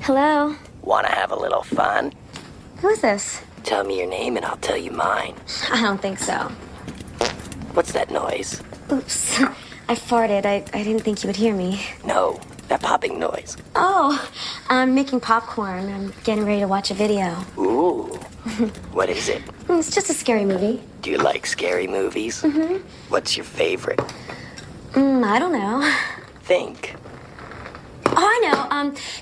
Hello? Wanna have a little fun? Who is this? Tell me your name and I'll tell you mine. I don't think so. What's that noise? Oops. I farted. I didn't think you would hear me. No, that popping noise. Oh, I'm making popcorn. I'm getting ready to watch a video. Ooh. What is it? It's just a scary movie. Do you like scary movies? Mm-hmm. What's your favorite? I don't know. Think. Oh, I know.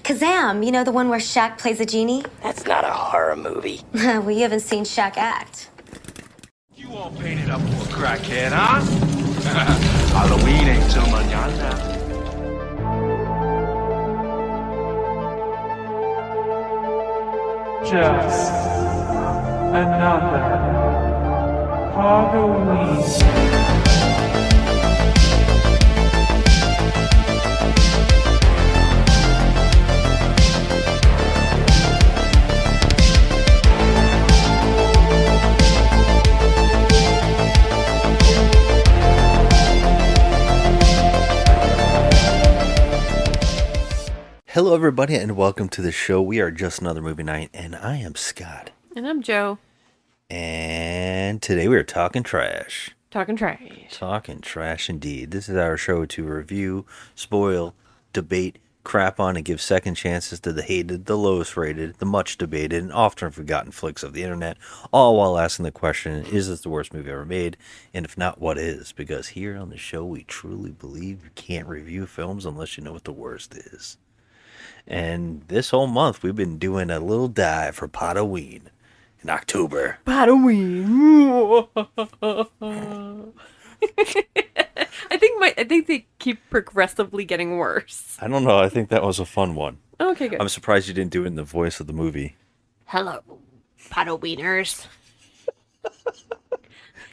Kazam. You know the one where Shaq plays a genie? That's not a horror movie. Well, you haven't seen Shaq act. You all painted up for a crackhead, huh? Halloween ain't till mañana. Just another Pod-o-Ween. Hello, everybody, and welcome to the show. We are Just Another Movie Night, and I am Scott. And I'm Joe. And today we are talking trash. Talking trash. Talking trash indeed. This is our show to review, spoil, debate, crap on, and give second chances to the hated, the lowest rated, the much debated, and often forgotten flicks of the internet, all while asking the question, is this the worst movie ever made? And if not, what is? Because here on the show, we truly believe you can't review films unless you know what the worst is. And this whole month, we've been doing a little dive for Pod-o-Ween in October. PODoWeen. I think they keep progressively getting worse. I don't know. I think that was a fun one. Okay, good. I'm surprised you didn't do it in the voice of the movie. Hello, PODoWeeners.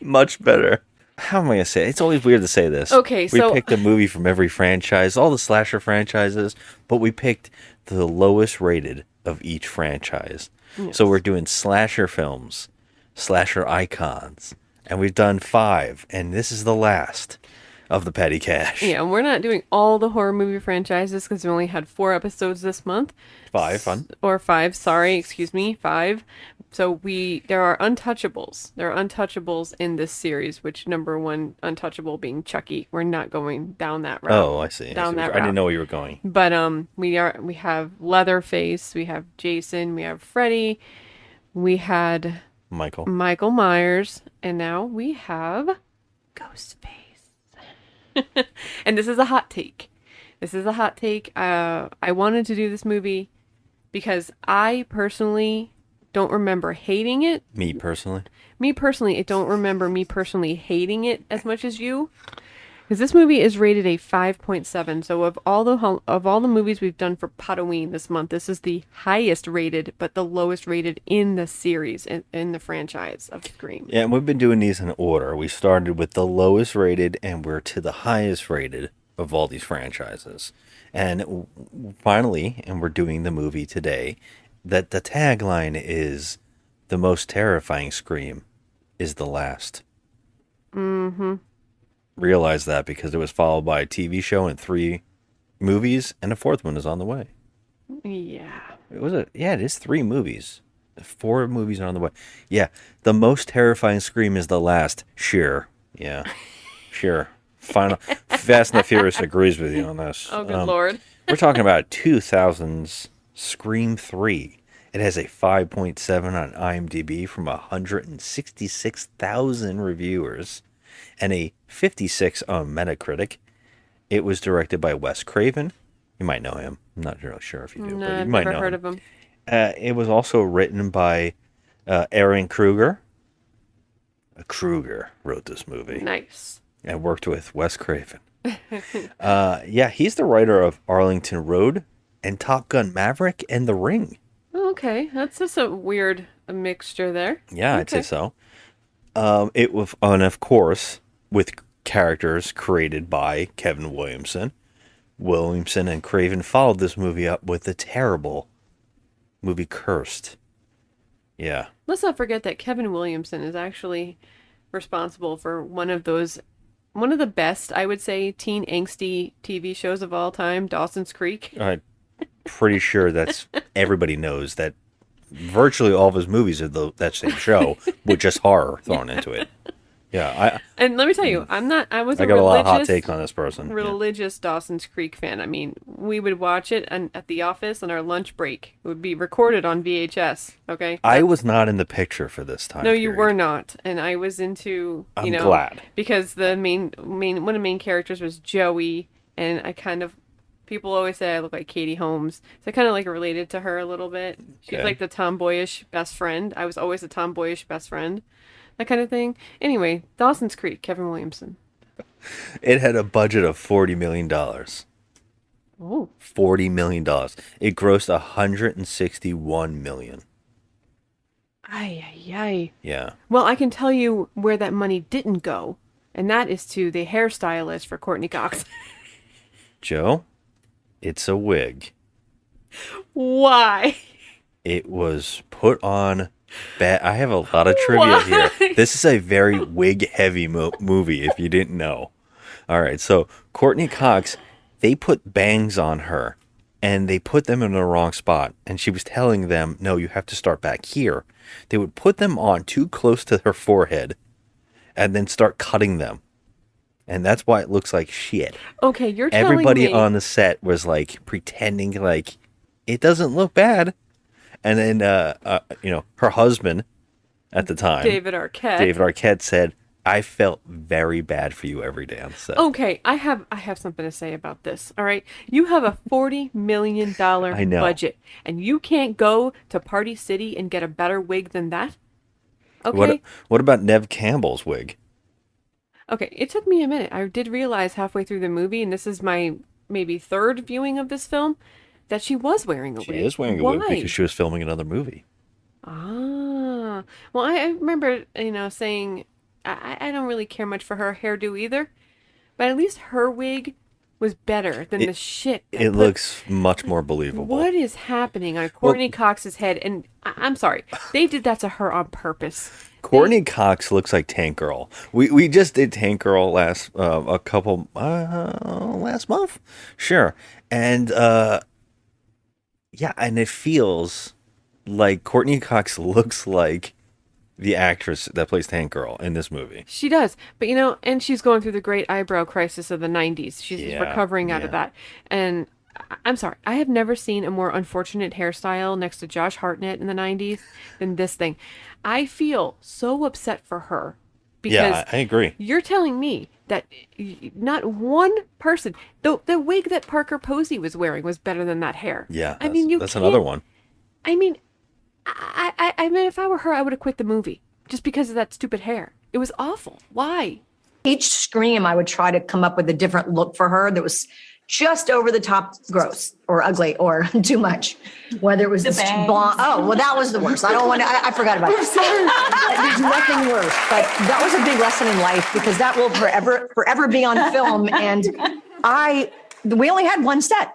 Much better. How am I going to say it? It's always weird to say this. Okay, so... We picked a movie from every franchise, all the slasher franchises, but we picked the lowest rated of each franchise. Yes. So we're doing slasher films, slasher icons, and we've done 5, and this is the last of the petty cash. Yeah, and we're not doing all the horror movie franchises because we only had 4 episodes this month. 5, fun. Or 5, sorry, excuse me, 5. So there are untouchables. There are untouchables in this series, which number one untouchable being Chucky. We're not going down that route. Oh, I see. Down that route. I didn't know where you were going. But we have Leatherface, we have Jason, we have Freddy, we had Michael Myers, and now we have Ghostface. And this is a hot take. I wanted to do this movie because I personally don't remember hating it. Me personally, I don't remember me personally hating it as much as you. Because this movie is rated a 5.7. So of all the movies we've done for Pod-o-Ween this month, this is the highest rated, but the lowest rated in the series, in the franchise of Scream. Yeah, and we've been doing these in order. We started with the lowest rated, and we're to the highest rated of all these franchises. And finally, and we're doing the movie today, that the tagline is, the most terrifying Scream is the last. Mm-hmm. Realize that because it was followed by a TV show and 3 movies, and a 4th one is on the way. Yeah. It is 3 movies. 4 movies are on the way. Yeah, the most terrifying Scream is the last. Sure. Yeah. Sure. Final. Fast and the Furious agrees with you on this. Oh, good Lord. We're talking about 2000's Scream 3. It has a 5.7 on IMDb from 166,000 reviewers and a 56 on Metacritic. It was directed by Wes Craven. You might know him. I'm not really sure if you do, but you might know him. I've never heard of him. It was also written by Aaron Kruger. Kruger wrote this movie. Nice. And worked with Wes Craven. He's the writer of Arlington Road and Top Gun Maverick and The Ring. Okay, that's just a weird mixture there. Yeah, okay. I'd say so. It was, and of course, with characters created by Kevin Williamson. Williamson and Craven followed this movie up with the terrible movie Cursed. Yeah. Let's not forget that Kevin Williamson is actually responsible for one of the best, I would say, teen angsty TV shows of all time, Dawson's Creek. I'm pretty sure everybody knows that virtually all of his movies are that same show with just horror thrown into it. Yeah, And let me tell you, I was I a got a lot of hot religious, take on this person. Yeah. religious Dawson's Creek fan. I mean, we would watch it at the office on our lunch break. It would be recorded on VHS. Okay. I was not in the picture for this time. No, you period. were not, and I was into. I'm glad. Because the main one of the main characters was Joey, and people always say I look like Katie Holmes, so I kind of like related to her a little bit. She's Okay. like the tomboyish best friend. I was always the tomboyish best friend, that kind of thing. Anyway, Dawson's Creek, Kevin Williamson. It had a budget of $40 million. Oh, $40 million. It grossed $161 million. ay. Yeah. Well, I can tell you where that money didn't go, and that is to the hairstylist for Courtney Cox. Joe, it's a wig. Why? It was put on bad. I have a lot of trivia here. This is a very wig heavy movie, if you didn't know. All right. So Courtney Cox, they put bangs on her and they put them in the wrong spot. And she was telling them, no, you have to start back here. They would put them on too close to her forehead and then start cutting them. And that's why it looks like shit. Okay, you're telling Everybody me on the set was like pretending like it doesn't look bad. And then, her husband at the time, David Arquette said, I felt very bad for you every day on set. Okay, I have something to say about this. All right, you have a $40 million I know. budget, and you can't go to Party City and get a better wig than that. Okay, What about Nev Campbell's wig? okay. It took me a minute. I did realize halfway through the movie, and this is my maybe third viewing of this film, that she was wearing a wig. She is wearing a Why? wig because she was filming another movie. Ah, well, I remember saying I don't really care much for her hairdo either, but at least her wig was better than the shit. It looks much more believable. What is happening on Courtney Cox's head? And I'm sorry, they did that to her on purpose. Courtney Cox looks like Tank Girl. We just did Tank Girl last month, sure, and and it feels like Courtney Cox looks like the actress that plays Tank Girl in this movie. She does, but and she's going through the great eyebrow crisis of the '90s. She's recovering out of that, and I'm sorry, I have never seen a more unfortunate hairstyle next to Josh Hartnett in the '90s than this thing. I feel so upset for her because I agree. You're telling me that not one person, the wig that Parker Posey was wearing was better than that hair. Yeah, I mean, that's another one. I mean, I mean, if I were her, I would have quit the movie just because of that stupid hair. It was awful. Why? Each scream, I would try to come up with a different look for her that was just over the top gross or ugly or too much. Whether it was this blonde. Oh, well, that was the worst. I don't want to, I forgot about that. There's nothing worse. But that was a big lesson in life because that will forever be on film. And we only had one set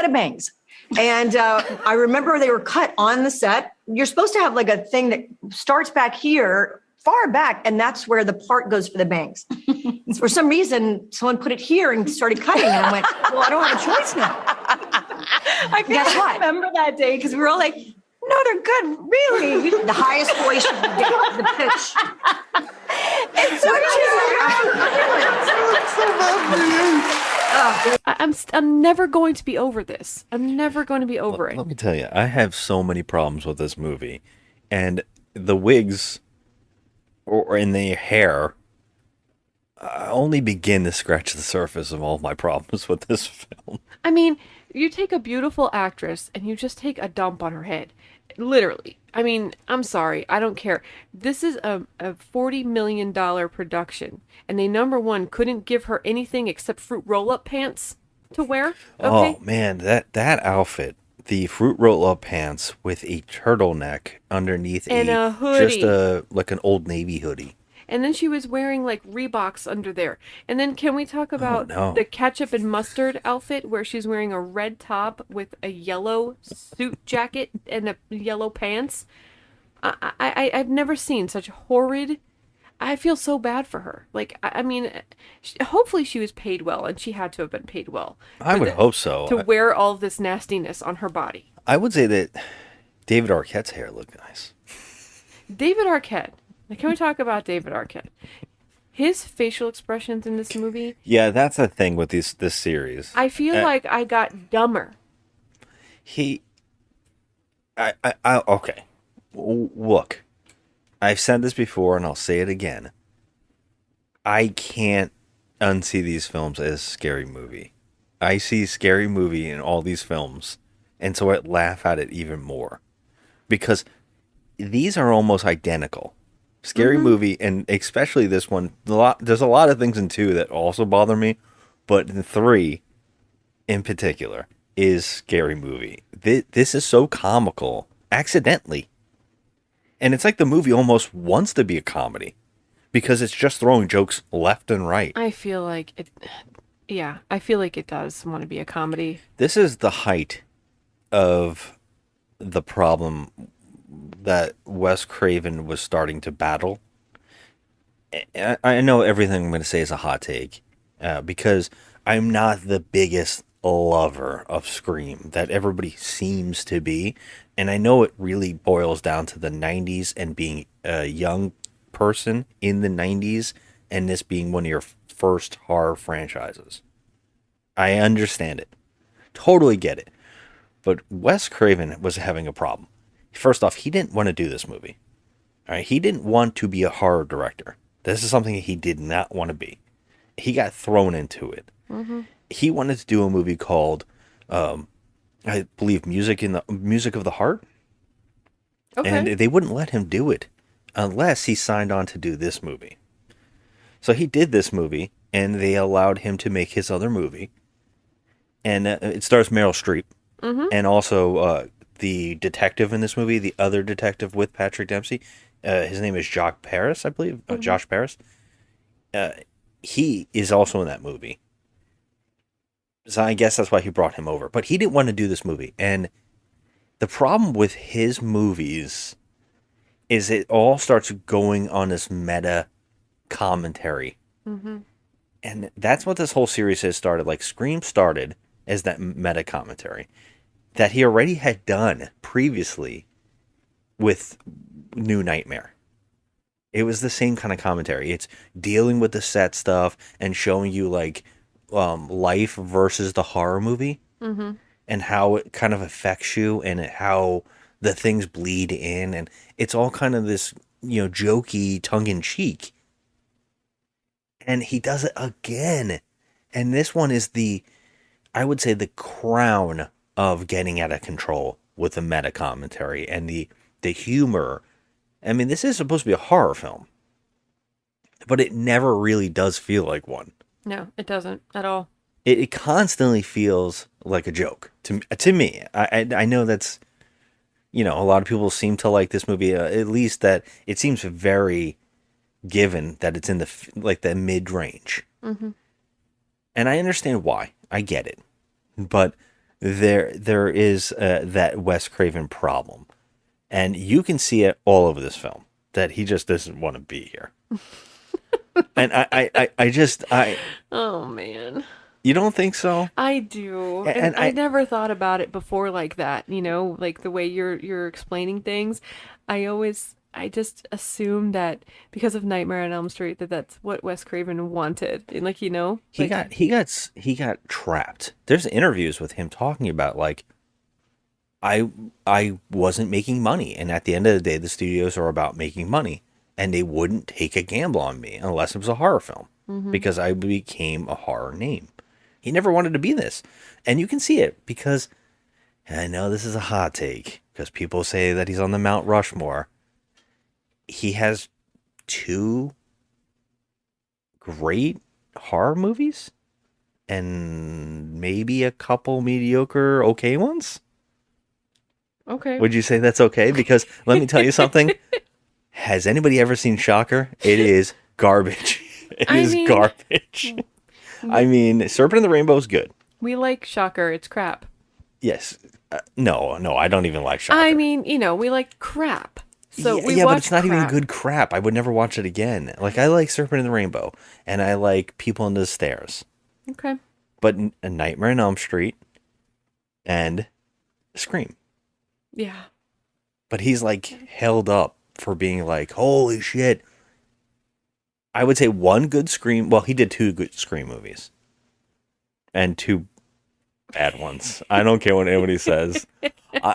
of bangs. And I remember they were cut on the set. You're supposed to have like a thing that starts back here, far back, and that's where the part goes for the bangs. For some reason, someone put it here and started cutting, and I went, well, I don't have a choice now. Guess what? Remember that day because we were all like, no, they're good, really. The highest voice of the pitch. It's so I'm never going to be over this. I'm never going to be over it. Let me tell you, I have so many problems with this movie, and the wigs or in the hair only begin to scratch the surface of all my problems with this film. I mean, you take a beautiful actress and you just take a dump on her head. Literally. I mean, I'm sorry. I don't care. This is a $40 million production. And they, number one, couldn't give her anything except fruit roll-up pants to wear. Okay? Oh, man, that outfit. The fruit roll-up pants with a turtleneck underneath and a hoodie. Just like an Old Navy hoodie. And then she was wearing like Reeboks under there. And then can we talk about the ketchup and mustard outfit where she's wearing a red top with a yellow suit jacket and a yellow pants? I've never seen such horrid. I feel so bad for her. Like, I mean, hopefully she was paid well, and she had to have been paid well. I would hope so. To wear all of this nastiness on her body. I would say that David Arquette's hair looked nice. David Arquette. Now, can we talk about David Arquette? His facial expressions in this movie. Yeah, that's the thing with this series. I feel like I got dumber. Okay. Look, I've said this before and I'll say it again. I can't unsee these films as Scary Movie. I see Scary Movie in all these films, and so I laugh at it even more. Because these are almost identical. Scary Movie, and especially this one, there's a lot of things in 2 that also bother me, but in 3, in particular, is Scary Movie. This is so comical, accidentally. And it's like the movie almost wants to be a comedy, because it's just throwing jokes left and right. I feel like it... Yeah, I feel like it does want to be a comedy. This is the height of the problem that Wes Craven was starting to battle. I know everything I'm going to say is a hot take, because I'm not the biggest lover of Scream that everybody seems to be. And I know it really boils down to the 90s and being a young person in the 90s and this being one of your first horror franchises. I understand it. Totally get it. But Wes Craven was having a problem. First off, he didn't want to do this movie. All right, he didn't want to be a horror director. This is something he did not want to be. He got thrown into it. Mm-hmm. He wanted to do a movie called, I believe, Music of the Heart. Okay. And they wouldn't let him do it unless he signed on to do this movie. So he did this movie, and they allowed him to make his other movie. And it stars Meryl Streep, and also the detective in this movie, the other detective with Patrick Dempsey. His name is Jacques Paris, I believe. Josh Paris. He is also in that movie. So I guess that's why he brought him over. But he didn't want to do this movie. And the problem with his movies is it all starts going on this meta commentary. Mm-hmm. And that's what this whole series has started. Like, Scream started as that meta commentary that he already had done previously with New Nightmare. It was the same kind of commentary. It's dealing with the set stuff and showing you, like, life versus the horror movie, and how it kind of affects you, and how the things bleed in, and it's all kind of this, jokey, tongue-in-cheek. And he does it again. And this one is I would say, the crown of getting out of control with the meta commentary and the humor. I mean, this is supposed to be a horror film, but it never really does feel like one. No, it doesn't at all. It constantly feels like a joke to me. I know that's, a lot of people seem to like this movie, at least that it seems very given that it's in the mid-range. Mm-hmm. And I understand why. I get it. But there is that Wes Craven problem. And you can see it all over this film, that he just doesn't want to be here. And I oh man, you don't think so? I do, and I never thought about it before like that. Like the way you're explaining things. I just assumed that because of Nightmare on Elm Street that's what Wes Craven wanted, and he got trapped. There's interviews with him talking about, like, I wasn't making money, and at the end of the day, the studios are about making money. And they wouldn't take a gamble on me unless it was a horror film, because I became a horror name. He never wanted to be this. And you can see it, because I know this is a hot take, because people say that he's on the Mount Rushmore. He has 2 great horror movies and maybe a couple mediocre, okay ones. Okay. Would you say that's okay? Because let me tell you something. Has anybody ever seen Shocker? It is garbage. It is garbage. I mean, Serpent and the Rainbow is good. We like Shocker. It's crap. Yes. No, I don't even like Shocker. I mean, we like crap. So we but watch it's not even crap. good crap. I would never watch it again. Like, I like Serpent in the Rainbow, and I like People Under the Stairs. Okay. But A Nightmare on Elm Street and Scream. Yeah. But he's like held up for being like, holy shit. I would say one good Scream. Well, he did 2 good Scream movies and 2 bad ones. I don't care what anybody says.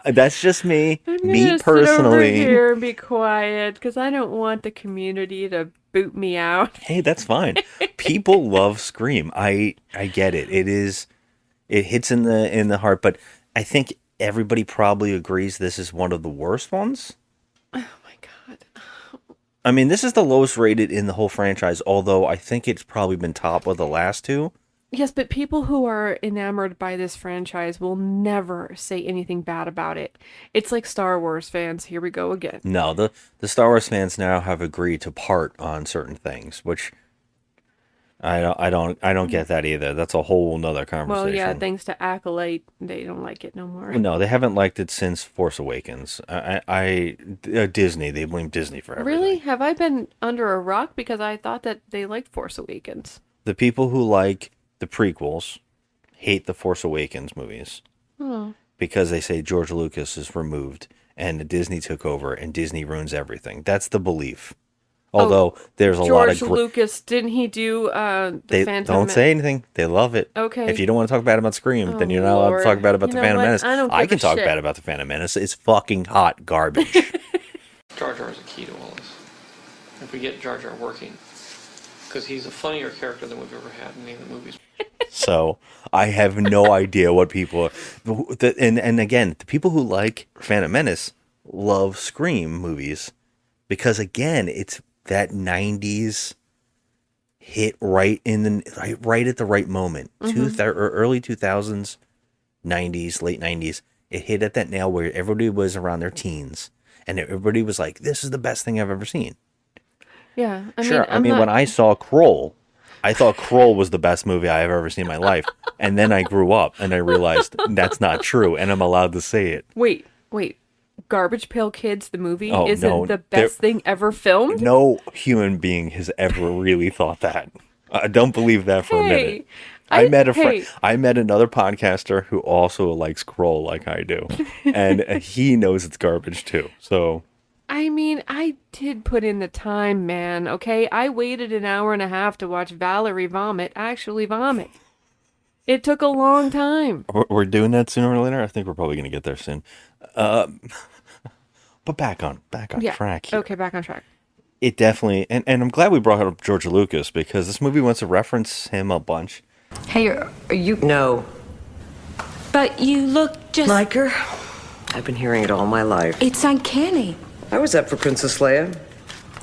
That's just me. I'm Me gonna sit over personally. here and be quiet because I don't want the community to boot me out. Hey, that's fine. People love Scream. I get it. It hits in the heart, but I think everybody probably agrees this is one of the worst ones. Oh my god. I mean, this is the lowest rated in the whole franchise, although I think it's probably been top of the last 2. Yes, but people who are enamored by this franchise will never say anything bad about it. It's like Star Wars fans. Here we go again. No, the Star Wars fans now have agreed to part on certain things, which I don't get that either. That's a whole nother conversation. Well, yeah, thanks to Acolyte, they don't like it no more. No, they haven't liked it since Force Awakens. Disney, they blame Disney for everything. Really? Have I been under a rock? Because I thought that they liked Force Awakens. The people who like the prequels hate the Force Awakens movies because they say George Lucas is removed and Disney took over and Disney ruins everything. That's the belief. Although there's a lot of George Lucas, didn't he do the they Phantom don't say anything. They love it. Okay. If you don't want to talk bad about Scream, then you're not allowed to talk bad about the Phantom Menace. I can talk bad about the Phantom Menace. It's fucking hot garbage. Jar Jar is a key to all this. If we get Jar Jar working, because he's a funnier character than we've ever had in any of the movies. So I have no idea what people and again, the people who like Phantom Menace love Scream movies because again, it's that 90s hit right at the right moment. Early 2000s, 90s, late 90s. It hit at that nail where everybody was around their teens and everybody was like, this is the best thing I've ever seen. Yeah. I mean, when I saw Kroll, I thought Kroll was the best movie I've ever seen in my life. And then I grew up and I realized that's not true. And I'm allowed to say it. Wait. Garbage Pail Kids, the movie, Oh, isn't no, the best thing ever filmed? No human being has ever really thought that. I don't believe that for a minute. I met another podcaster who also likes Kroll like I do. And he knows it's garbage too. So... I mean, I did put in the time, man, okay? I waited an hour and a half to watch Valerie actually vomit. It took a long time. We're doing that sooner or later? I think we're probably going to get there soon. But back on track here. Okay, back on track. It definitely, and I'm glad we brought up George Lucas because this movie wants to reference him a bunch. Hey, are you... No. But you look just... Like her? I've been hearing it all my life. It's uncanny. I was up for Princess Leia.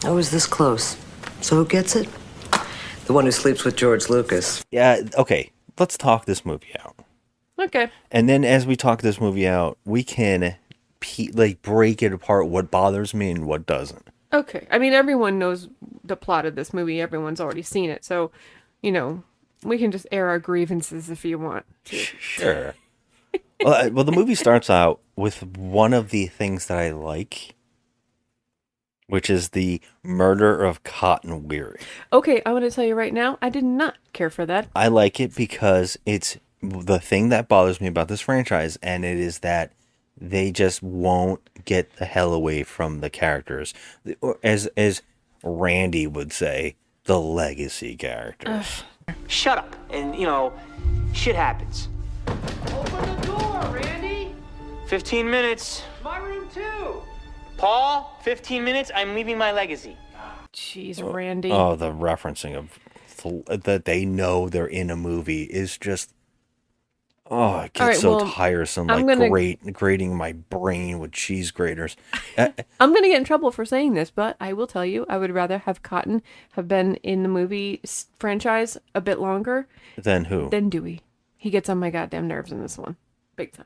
I was this close. So who gets it? The one who sleeps with George Lucas. Yeah, okay. Let's talk this movie out. Okay. And then as we talk this movie out, we can break it apart what bothers me and what doesn't. Okay. I mean, everyone knows the plot of this movie. Everyone's already seen it. So, we can just air our grievances if you want to. Sure. Well, the movie starts out with one of the things that I like, which is the murder of Cotton Weary. Okay, I want to tell you right now, I did not care for that. I like it because it's the thing that bothers me about this franchise, and it is that they just won't get the hell away from the characters. As Randy would say, the legacy characters. Shut up, and, shit happens. Open the door, Randy! 15 minutes. My room, too! Paul, 15 minutes, I'm leaving my legacy. Jeez, Randy. Oh, the referencing of that they know they're in a movie is just... Oh, it gets tiresome. Grating my brain with cheese graters. I'm going to get in trouble for saying this, but I will tell you, I would rather have Cotton have been in the movie franchise a bit longer. Than who? Than Dewey. He gets on my goddamn nerves in this one. Big time.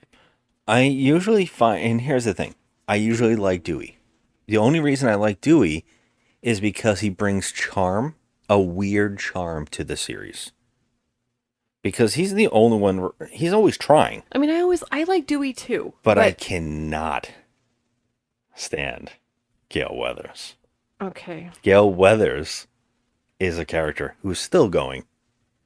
I usually find... And here's the thing. I usually like Dewey. The only reason I like Dewey is because he brings charm, a weird charm to the series. Because he's the only one, he's always trying. I mean, I like Dewey too. But I cannot stand Gale Weathers. Okay. Gale Weathers is a character who's still going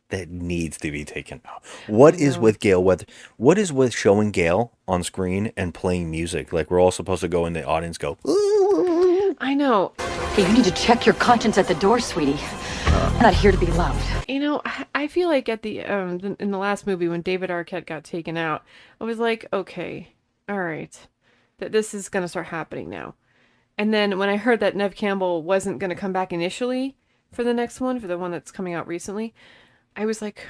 that needs to be taken out. What is with Gale Weathers? What is with showing Gale on screen and playing music? Like we're all supposed to go in the audience go, ooh. I know. Hey, you need to check your conscience at the door, sweetie. I'm not here to be loved. You know, I feel like at the in the last movie when David Arquette got taken out, I was like, okay, all right, that this is gonna start happening now. And then when I heard that Neve Campbell wasn't gonna come back initially for the next one, for the one that's coming out recently, I was like,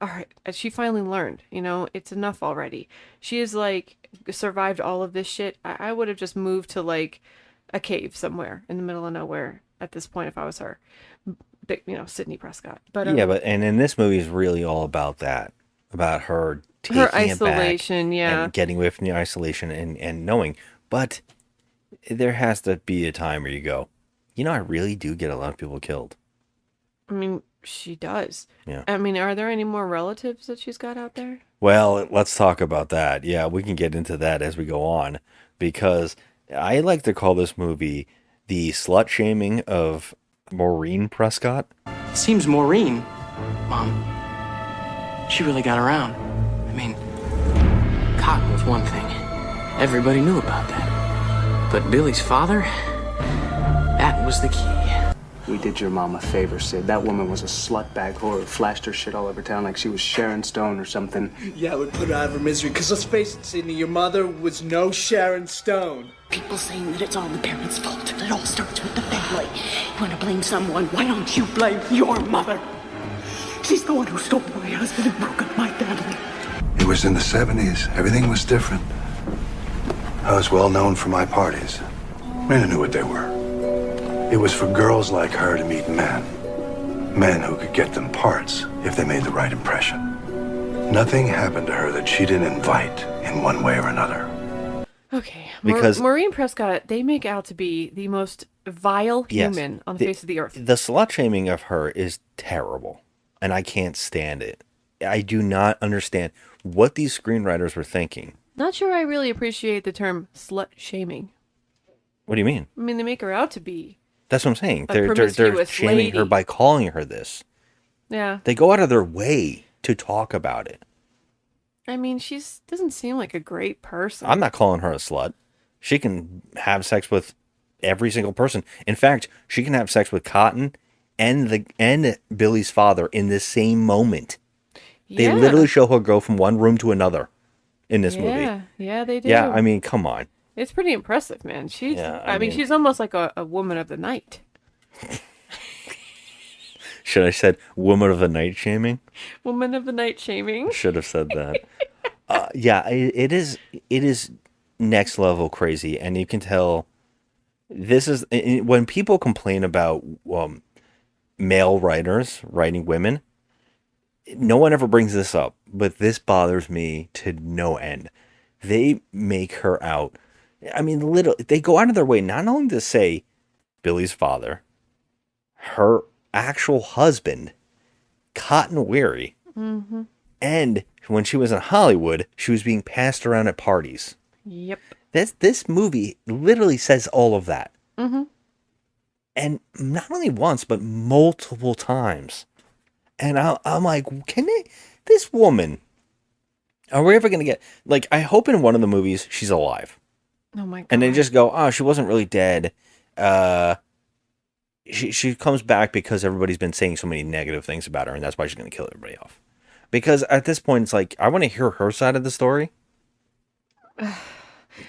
all right, she finally learned, you know, it's enough already. She has like survived all of this shit. I would have just moved to like a cave somewhere in the middle of nowhere at this point if I was her. But, you know, Sidney Prescott. But yeah, but and in this movie is really all about that, about her taking her isolation, it back yeah, and getting away from the isolation and knowing. But there has to be a time where you go, you know, I really do get a lot of people killed. I mean, she does. Yeah. I mean, are there any more relatives that she's got out there? Well, let's talk about that. Yeah, we can get into that as we go on, because I like to call this movie the slut shaming of Maureen Prescott. Seems Maureen, Mom, she really got around. I mean, cotton was one thing. Everybody knew about that. But Billy's father, that was the key. We did your mom a favor, Sid. That woman was a slutbag whore who flashed her shit all over town like she was Sharon Stone or something. Yeah, it would put her out of her misery. Because let's face it, Sidney, your mother was no Sharon Stone. People saying that it's all the parents' fault. It all starts with the family. You want to blame someone? Why don't you blame your mother? She's the one who stole my husband and broke up my family. It was in the 70s. Everything was different. I was well known for my parties. Men knew what they were. It was for girls like her to meet men. Men who could get them parts if they made the right impression. Nothing happened to her that she didn't invite in one way or another. Okay. Because Maureen Prescott, they make out to be the most vile human on the face of the earth. The slut shaming of her is terrible, and I can't stand it. I do not understand what these screenwriters were thinking. Not sure I really appreciate the term slut shaming. What do you mean? I mean, they make her out to be. That's what I'm saying. A They're promiscuous shaming her lady. by calling her this. Yeah. They go out of their way to talk about it. I mean, she's doesn't seem like a great person. I'm not calling her a slut. She can have sex with every single person. In fact, she can have sex with Cotton and Billy's father in the same moment. They literally show her go from one room to another in this movie. Yeah, they do. Yeah, I mean, come on. It's pretty impressive, man. She's I mean, mean- she's almost like a woman of the night. Should I said woman of the night shaming? Woman of the night shaming. Should have said that. Yeah, it is next level crazy, and you can tell this is when people complain about male writers writing women. No one ever brings this up, but this bothers me to no end. They make her out. I mean, literally, they go out of their way not only to say Billy's father, her actual husband, Cotton Weary, Mm-hmm. and when she was in Hollywood, she was being passed around at parties. Yep. This movie literally says all of that. Mm-hmm. And not only once, but multiple times. And I'm like, this woman, are we ever going to get, like, I hope in one of the movies she's alive. Oh my God. And they just go, oh, she wasn't really dead. She comes back because everybody's been saying so many negative things about her, and that's why she's going to kill everybody off. Because at this point, it's like, I want to hear her side of the story.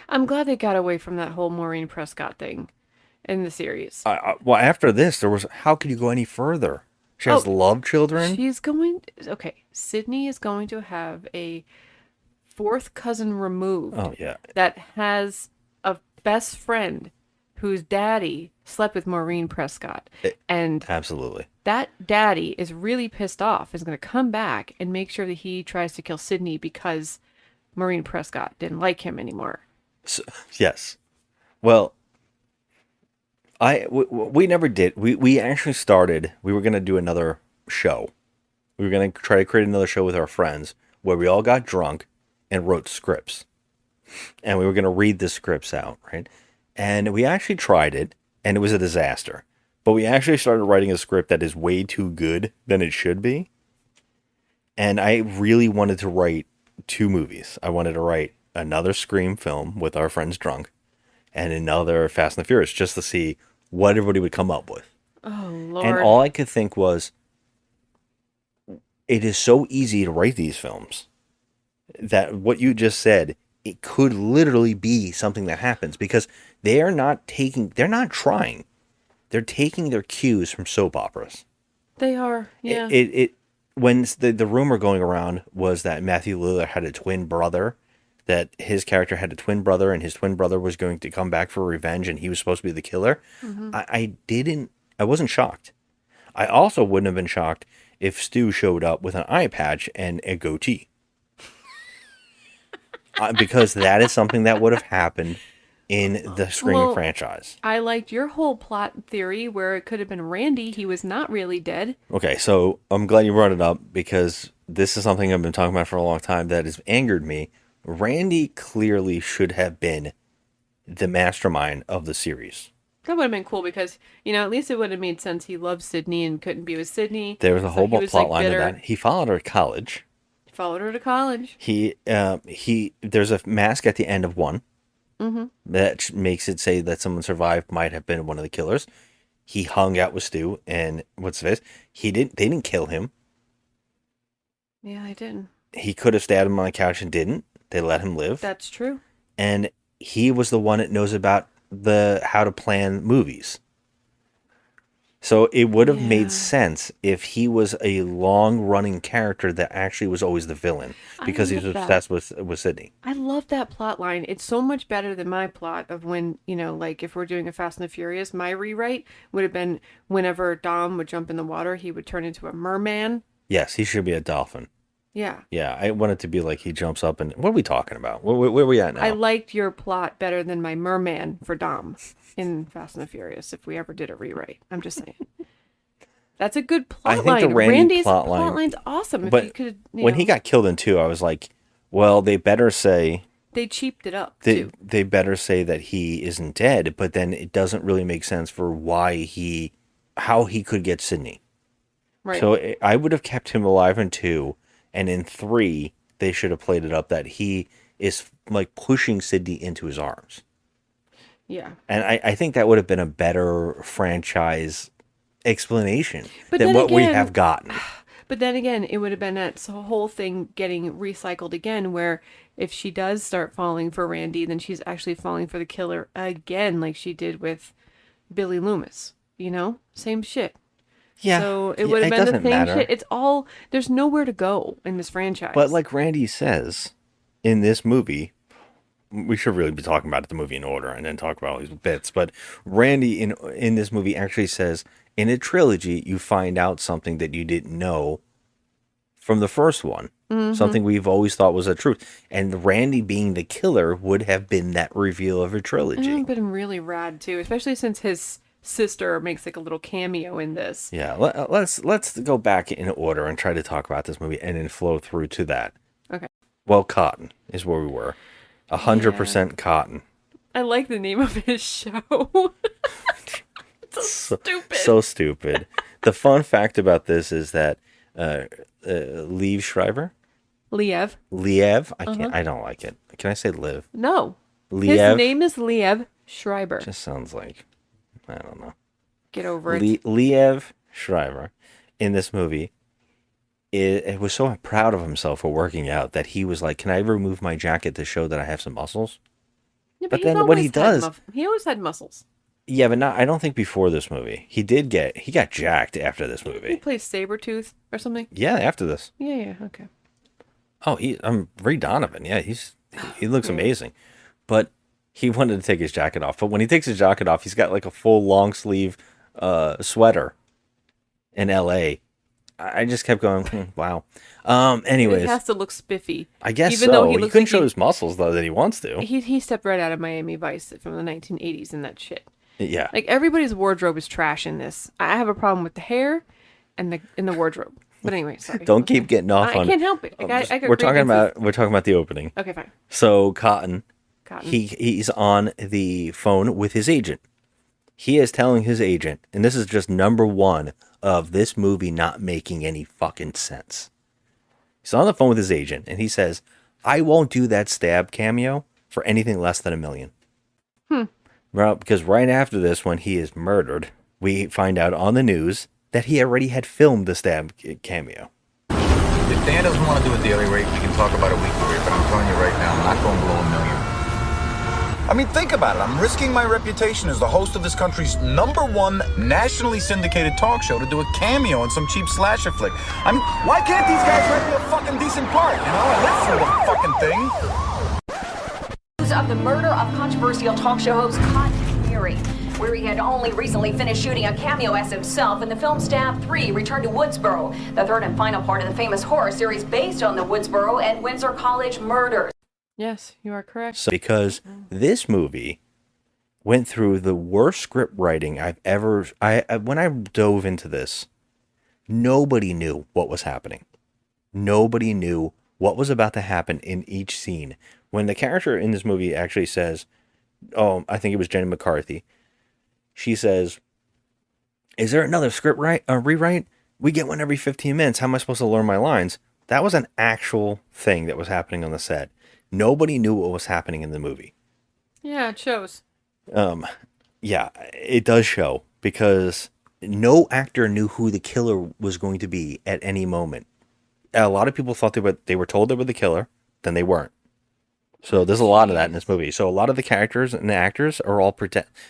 I'm glad they got away from that whole Maureen Prescott thing in the series. Well, after this, there was, how could you go any further? She has love children. Okay, Sydney is going to have a fourth cousin removed. Oh, yeah. That has a best friend whose daddy slept with Maureen Prescott. And absolutely. That daddy is really pissed off, is going to come back and make sure that he tries to kill Sydney because Maureen Prescott didn't like him anymore. So, yes. Well, we never did. We actually started, we were going to do another show. We were going to try to create another show with our friends where we all got drunk and wrote scripts. And we were going to read the scripts out, right? And we actually tried it, and it was a disaster. But we actually started writing a script that is way too good than it should be. And I really wanted to write 2 movies. I wanted to write another Scream film with our friends drunk, and another Fast and the Furious, just to see what everybody would come up with. Oh, Lord. And all I could think was, it is so easy to write these films that what you just said, it could literally be something that happens, because they're not trying. They're taking their cues from soap operas. They are, yeah. When the rumor going around was that Matthew Lillard had a twin brother, that his character had a twin brother, and his twin brother was going to come back for revenge, and he was supposed to be the killer. Mm-hmm. I wasn't shocked. I also wouldn't have been shocked if Stu showed up with an eye patch and a goatee. Because that is something that would have happened in the Scream franchise. I liked your whole plot theory where it could have been Randy. He was not really dead. Okay, so I'm glad you brought it up, because this is something I've been talking about for a long time that has angered me. Randy clearly should have been the mastermind of the series. That would have been cool because, at least it would have made sense. He loved Sydney and couldn't be with Sydney. There was a whole plot line of that. He followed her to college. Followed her to college. There's a mask at the end of 1. Mm-hmm. That makes it say that someone survived, might have been one of the killers. He hung out with Stu, and what's this? They didn't kill him. Yeah, they didn't. He could have stabbed him on the couch and didn't. They let him live. That's true. And he was the one that knows about how to plan movies. So it would have made sense if he was a long-running character that actually was always the villain, because he was obsessed with Sydney. I love that plot line. It's so much better than my plot of when, like if we're doing a Fast and the Furious, my rewrite would have been whenever Dom would jump in the water, he would turn into a merman. Yes, he should be a dolphin. Yeah. Yeah, I want it to be like he jumps up and... What are we talking about? Where are we at now? I liked your plot better than my merman for Dom in Fast and the Furious if we ever did a rewrite. I'm just saying. That's a good plot line. The Randy's plot line's awesome. But if you could, when he got killed in 2, I was like, well, they better say... They cheaped it up, too. They better say that he isn't dead, but then it doesn't really make sense for how he could get Sydney. Right. So I would have kept him alive in 2, and in 3, they should have played it up that he is like pushing Sydney into his arms. Yeah. And I think that would have been a better franchise explanation than what we have gotten. But then again, it would have been that whole thing getting recycled again, where if she does start falling for Randy, then she's actually falling for the killer again, like she did with Billy Loomis. Same shit. Yeah. So it would have been the same shit. It's all, there's nowhere to go in this franchise. But like Randy says in this movie, we should really be talking about the movie in order and then talk about all these bits. But Randy in this movie actually says, in a trilogy, you find out something that you didn't know from the first one. Mm-hmm. Something we've always thought was a truth. And Randy being the killer would have been that reveal of a trilogy. It would have been really rad, too. Especially since his sister makes like a little cameo in this. Yeah, let's go back in order and try to talk about this movie and then flow through to that. Okay. Well, Cotton is where we were. 100% Cotton. I like the name of his show. So stupid. So stupid. The fun fact about this is that Liev Schreiber? Liev. I don't like it. Can I say Liv? No. Liev. His name is Liev Schreiber. Just sounds like, I don't know. Get over it. Liev Schreiber in this movie it was so proud of himself for working out that he was like, can I remove my jacket to show that I have some muscles? Yeah, but then what he does... he always had muscles. Yeah, but I don't think before this movie. He got jacked after this movie. He plays Sabretooth or something? Yeah, after this. Yeah, okay. Oh, I'm Ray Donovan. Yeah, he looks amazing. But he wanted to take his jacket off. But when he takes his jacket off, he's got like a full long sleeve sweater in LA. I just kept going, wow. Anyways. It has to look spiffy. I guess even so. He couldn't show his muscles, though, that he wants to. He stepped right out of Miami Vice from the 1980s and that shit. Yeah. Like, everybody's wardrobe is trash in this. I have a problem with the hair and the wardrobe. But anyway, sorry. Don't keep getting off on it. I can't help it. We're talking about the opening. Okay, fine. So, Cotton Cotton. He's on the phone with his agent. He is telling his agent, and this is just number one of this movie not making any fucking sense. He's on the phone with his agent, and he says, I won't do that stab cameo for anything less than $1 million. Well, because right after this, when he is murdered, we find out on the news that he already had filmed the stab cameo. If Dan doesn't want to do a daily rate, we can talk about a weekly rate, but I'm telling you right now, I'm not going below $1 million. I mean, think about it. I'm risking my reputation as the host of this country's #1 nationally syndicated talk show to do a cameo in some cheap slasher flick. I mean, why can't these guys write me a fucking decent part, you know? And that's the fucking thing. Of the murder of controversial talk show host Courtney, where he had only recently finished shooting a cameo as himself in the film Stab 3 Return to Woodsboro, the third and final part of the famous horror series based on the Woodsboro and Windsor College murders. Yes, you are correct. So, because this movie went through the worst script writing I've ever... when I dove into this, nobody knew what was happening. Nobody knew what was about to happen in each scene. When the character in this movie actually says, oh, I think it was Jenny McCarthy, she says, is there another script rewrite? We get one every 15 minutes. How am I supposed to learn my lines? That was an actual thing that was happening on the set. Nobody knew what was happening in the movie. Yeah, it shows. Yeah, it does show, because no actor knew who the killer was going to be at any moment. A lot of people thought they were told they were the killer, then they weren't. So there's a lot of that in this movie. So a lot of the characters and the actors are all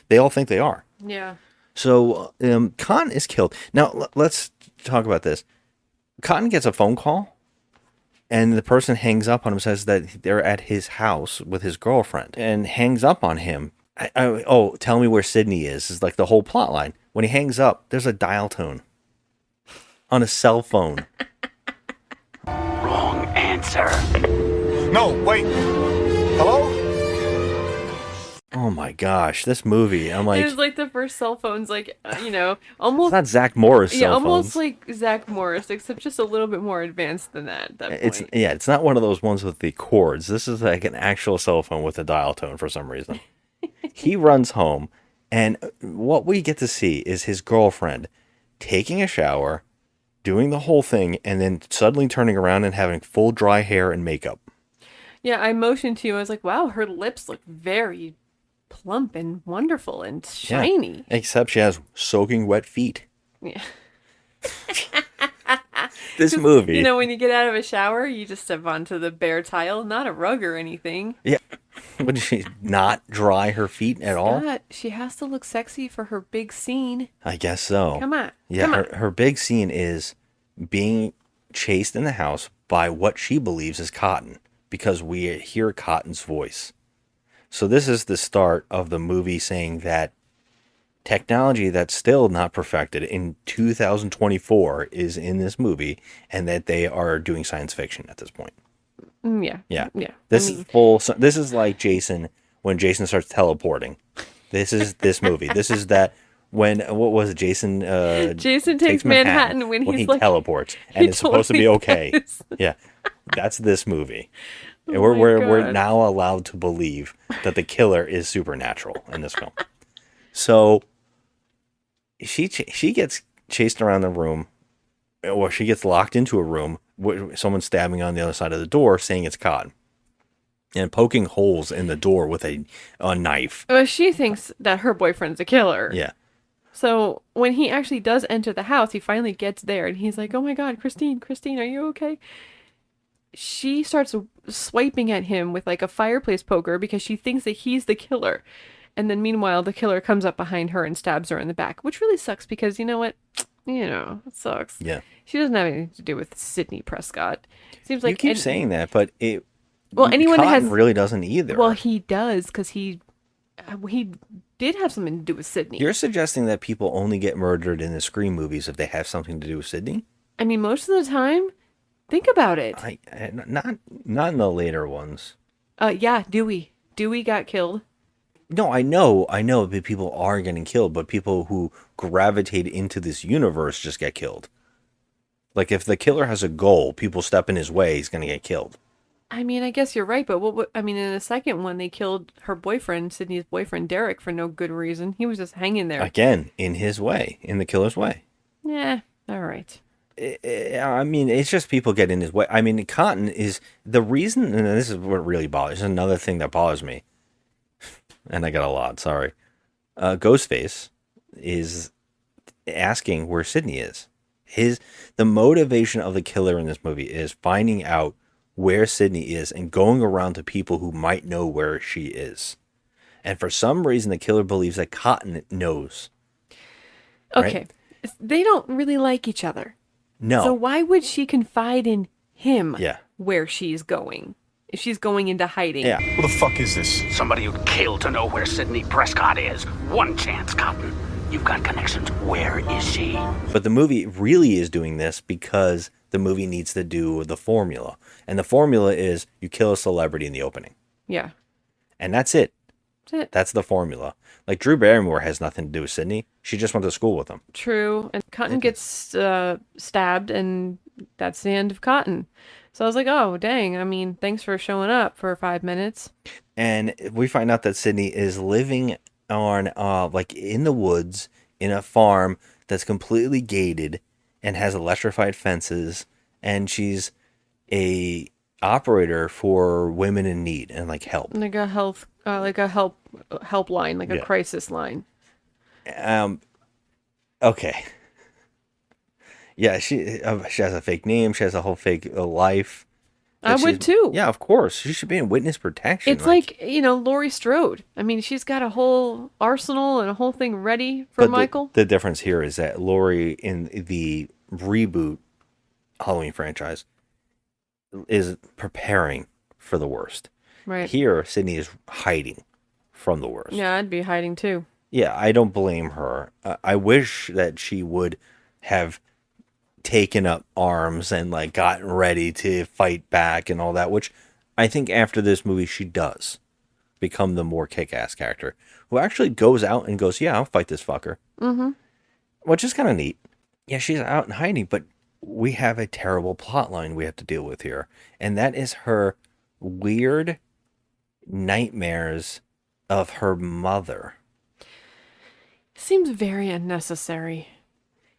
they all think they are. Yeah. So Cotton is killed. Now let's talk about this. Cotton gets a phone call, and the person hangs up on him, says that they're at his house with his girlfriend, and hangs up on him. Oh, tell me where Sydney is like the whole plot line. When he hangs up, there's a dial tone on a cell phone. Wrong answer. No, wait. Hello? Oh my gosh, this movie. I'm like... It was like the first cell phones, like, almost... It's not Zach Morris cell phones. Almost like Zach Morris, except just a little bit more advanced than that at that point. It's not one of those ones with the cords. This is like an actual cell phone with a dial tone for some reason. He runs home, and what we get to see is his girlfriend taking a shower, doing the whole thing, and then suddenly turning around and having full dry hair and makeup. Yeah, I motioned to you. I was like, wow, her lips look very plump and wonderful and shiny. Yeah, except she has soaking wet feet. Yeah. This movie. When you get out of a shower, you just step onto the bare tile, not a rug or anything. Yeah. Would she not dry her feet at all? She has to look sexy for her big scene. I guess so. Come on. Yeah, Come on. her big scene is being chased in the house by what she believes is Cotton, because we hear Cotton's voice. So this is the start of the movie saying that technology that's still not perfected in 2024 is in this movie, and that they are doing science fiction at this point. Yeah. Yeah. Yeah. This is like Jason, when Jason starts teleporting. This is this movie. This is that what was it? Jason takes Manhattan when he like, teleports, and it's supposed to be okay. Yeah. That's this movie. And we're now allowed to believe that the killer is supernatural in this film. So she gets chased around the room, or she gets locked into a room with someone stabbing on the other side of the door, saying it's Cotton, and poking holes in the door with a knife. Well, she thinks that her boyfriend's a killer. Yeah. So when he actually does enter the house, he finally gets there, and he's like, "Oh my God, Christine, are you okay?" She starts swiping at him with like a fireplace poker because she thinks that he's the killer. And then meanwhile, the killer comes up behind her and stabs her in the back, which really sucks because you know what? It sucks. Yeah. She doesn't have anything to do with Sidney Prescott. Seems like you keep saying that, but anyone Cotton has really doesn't either. Well, he does because he did have something to do with Sidney. You're suggesting that people only get murdered in the Scream movies if they have something to do with Sidney? I mean, most of the time. Think about it. Not in the later ones. Yeah, Dewey. Dewey got killed. No, I know that people are getting killed, but people who gravitate into this universe just get killed. Like, if the killer has a goal, people step in his way, he's going to get killed. I mean, I guess you're right, but I mean, in the second one, they killed her boyfriend, Sydney's boyfriend, Derek, for no good reason. He was just hanging there. Again, in his way, in the killer's way. Yeah, all right. I mean, it's just people get in his way. I mean, Cotton is the reason, and this is what really bothers. This is another thing that bothers me, and I got a lot. Sorry. Ghostface is asking where Sydney is. The motivation of the killer in this movie is finding out where Sydney is and going around to people who might know where she is. And for some reason, the killer believes that Cotton knows. Okay. Right? They don't really like each other. No. So why would she confide in him Yeah. where she's going? If she's going into hiding. Yeah. Who the fuck is this? Somebody who'd kill to know where Sidney Prescott is. One chance, Cotton. You've got connections. Where is she? But the movie really is doing this because the movie needs to do the formula. And the formula is you kill a celebrity in the opening. Yeah. And that's it. That's it. That's the formula. Like Drew Barrymore has nothing to do with Sydney. She just went to school with him. True. And Cotton gets stabbed, and that's the end of Cotton. So I was like, oh, dang. I mean, thanks for showing up for 5 minutes. And we find out that Sydney is living on, like in the woods, in a farm that's completely gated and has electrified fences. And she's a operator for women in need and like help. Like a help line, like a crisis line. Okay. Yeah, she has a fake name. She has a whole fake life. I would too. Yeah, of course. She should be in witness protection. It's like Laurie Strode. I mean, she's got a whole arsenal and a whole thing ready for Michael. The difference here is that Laurie in the reboot Halloween franchise is preparing for the worst. Right. Here, Sydney is hiding from the worst. Yeah, I'd be hiding too. Yeah, I don't blame her. I wish that she would have taken up arms and like gotten ready to fight back and all that, which I think after this movie she does become the more kick-ass character who actually goes out and goes, yeah, I'll fight this fucker. Mm-hmm. Which is kind of neat. Yeah, she's out and hiding, but we have a terrible plot line we have to deal with here. And that is her weird nightmares of her mother. Seems very unnecessary.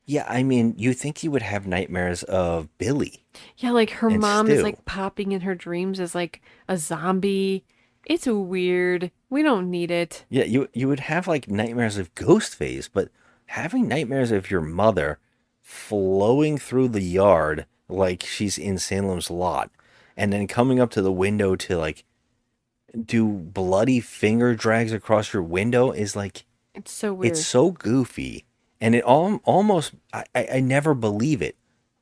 Yeah, I mean, you think you would have nightmares of Billy. Yeah, like her and mom is Stu. like popping in her dreams as like a zombie. It's weird. We don't need it. Yeah, you would have like nightmares of Ghostface, but having nightmares of your mother flowing through the yard like she's in Salem's Lot, and then coming up to the window to like do bloody finger drags across your window is like, it's so weird. It's so goofy. And it almost, I never believe it.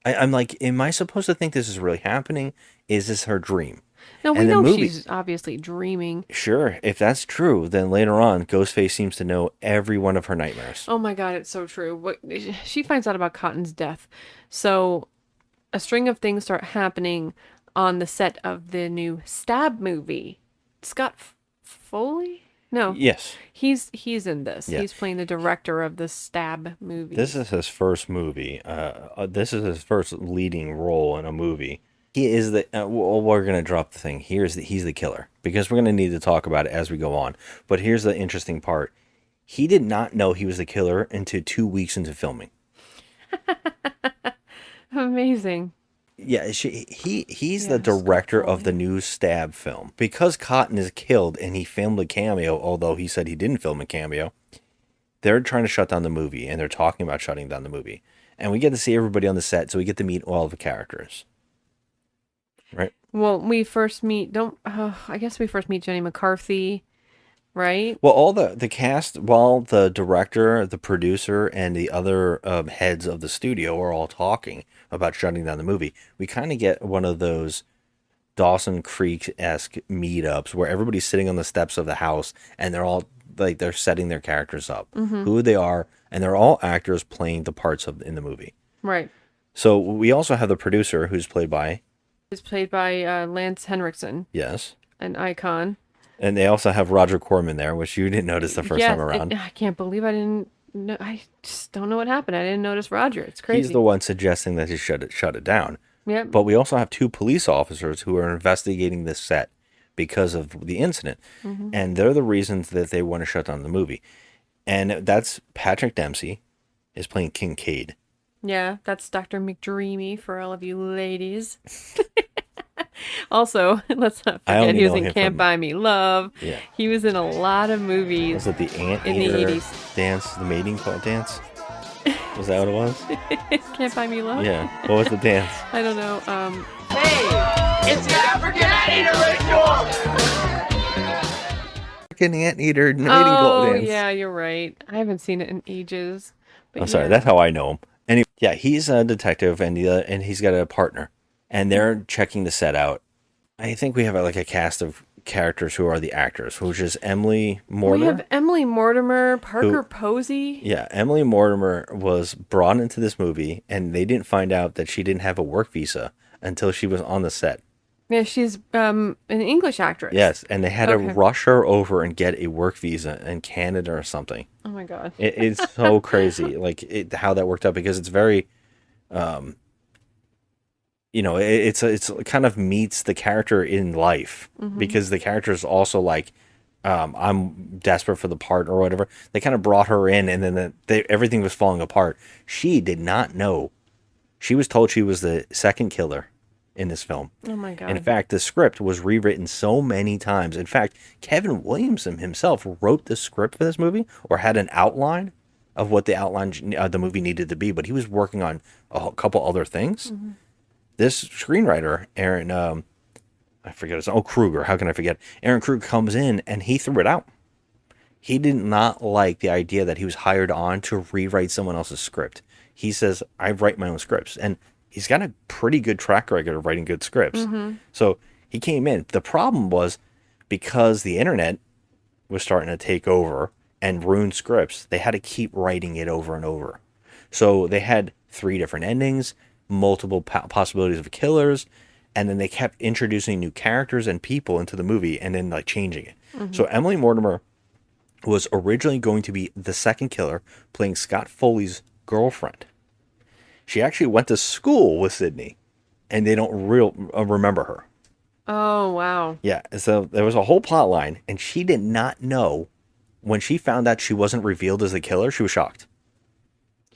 I'm like, am I supposed to think this is really happening? Is this her dream? No, we And the know movie- she's obviously dreaming. Sure, if that's true, then later on, Ghostface seems to know every one of her nightmares. Oh my God, it's so true. What she finds out about Cotton's death. So a string of things start happening on the set of the new Stab movie. Scott Foley? No. Yes. He's in this. Yeah. He's playing the director of the Stab movie. This is his first movie. This is his first leading role in a movie. He is the. Well, we're gonna drop the thing. He's the killer because we're gonna need to talk about it as we go on. But here's the interesting part. He did not know he was the killer until 2 weeks into filming. Amazing. Yeah, he's the director of the new Stab film. Because Cotton is killed and he filmed a cameo, although he said he didn't film a cameo, they're trying to shut down the movie, and they're talking about shutting down the movie. And we get to see everybody on the set, so we get to meet all of the characters. Right? Well, we first meet, I guess we first meet Jenny McCarthy, right? Well, all the cast, while the director, the producer, and the other heads of the studio are all talking about shutting down the movie, we kind of get one of those Dawson Creek-esque meetups where everybody's sitting on the steps of the house and they're all like they're setting their characters up, who they are, and they're all actors playing the parts in the movie. Right. So we also have the producer who's played by... It's played by Lance Henriksen. Yes. An icon. And they also have Roger Corman there, which you didn't notice the first time around. I can't believe I didn't know. I just don't know what happened. I didn't notice Roger. It's crazy. He's the one suggesting that he should shut it down. Yep. But we also have 2 police officers who are investigating this set because of the incident. Mhm. And they're the reasons that they want to shut down the movie. And that's Patrick Dempsey is playing Kincaid. Yeah, that's Dr. McDreamy for all of you ladies. Also, let's not I forget only he was know in him Can't from- Buy Me Love. Yeah. He was in a lot of movies. Was it the in the anteater 80s? dance, the mating dance? Was that what it was? Can't Buy Me Love? Yeah. What was the dance? I don't know. Hey, it's the African Anteater Ritual! Freaking anteater mating Oh, dance. yeah, you're right. I haven't seen it in ages. But I'm sorry, yeah. that's how I know him. And yeah, he's a detective, and he's got a partner, and they're checking the set out. I think we have like a cast of characters who are the actors, which is Emily Mortimer. We have Emily Mortimer, Parker Who- Posey. Yeah, Emily Mortimer was brought into this movie, and they didn't find out that she didn't have a work visa until she was on the set. Yeah, she's an English actress. Yes, and they had Okay. to rush her over and get a work visa in Canada or something. Oh my god. It's so crazy, like how that worked out, because it's very, it's kind of meets the character in life, Mhm. because the character is also like, I'm desperate for the part or whatever. They kind of brought her in, and then everything was falling apart. She did not know. She was told she was the second killer in this film. Oh my god. In fact, the script was rewritten so many times. In fact, Kevin Williamson himself wrote the script for this movie, or had an outline of what the outline the movie needed to be, but he was working on a couple other things. Mhm. This screenwriter, Aaron, I forget his name. Oh, Kruger. How can I forget? Aaron Kruger comes in and he threw it out. He did not like the idea that he was hired on to rewrite someone else's script. He says, I write my own scripts. And he's got a pretty good track record of writing good scripts. Mhm. So he came in. The problem was, because the internet was starting to take over and ruin scripts, they had to keep writing it over and over. So they had 3 different endings, multiple possibilities of killers, and then they kept introducing new characters and people into the movie and then like changing it. Mhm. So Emily Mortimer was originally going to be the second killer, playing Scott Foley's girlfriend. She actually went to school with Sydney, and they don't remember her. Oh wow. Yeah, so there was a whole plot line, and she did not know. When she found out she wasn't revealed as the killer, she was shocked.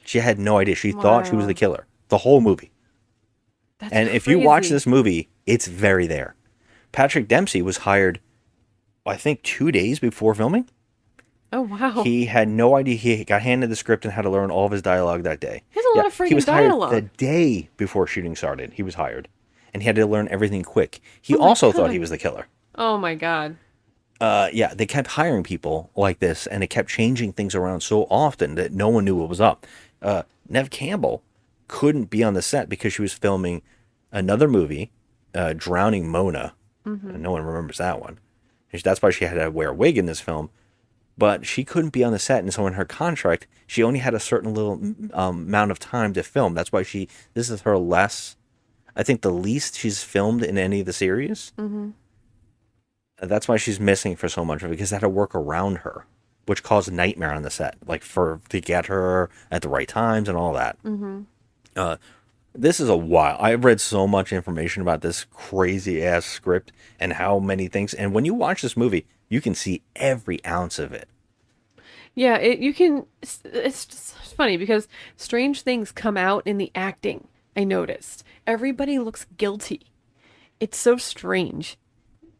She had no idea. She thought she was Wow. the killer the whole movie. That's And if you watch crazy. this movie, it's very there. Patrick Dempsey was hired, I think, 2 days before filming. Oh wow. He had no idea. He got handed the script and had to learn all of his dialogue that day. He has a lot of He was freaking hired dialogue. the day before shooting started. He was hired, and he had to learn everything quick. He Oh my also thought God. he was the killer. Oh my god. Yeah, they kept hiring people like this, and they kept changing things around so often that no one knew what was up. Nev Campbell couldn't be on the set because she was filming another movie, Drowning Mona. Mhm. And no one remembers that one. And that's why she had to wear a wig in this film. But she couldn't be on the set, and so in her contract, she only had a certain little amount of time to film. That's why this is her I think the least she's filmed in any of the series. Mhm. That's why she's missing for so much of it, because they had to work around her, which caused nightmare on the set, like to get her at the right times and all that. Mhm. This is a while. I've read so much information about this crazy ass script and how many things. And when you watch this movie, you can see every ounce of it. Yeah, you can. It's just funny because strange things come out in the acting. I noticed everybody looks guilty. It's so strange.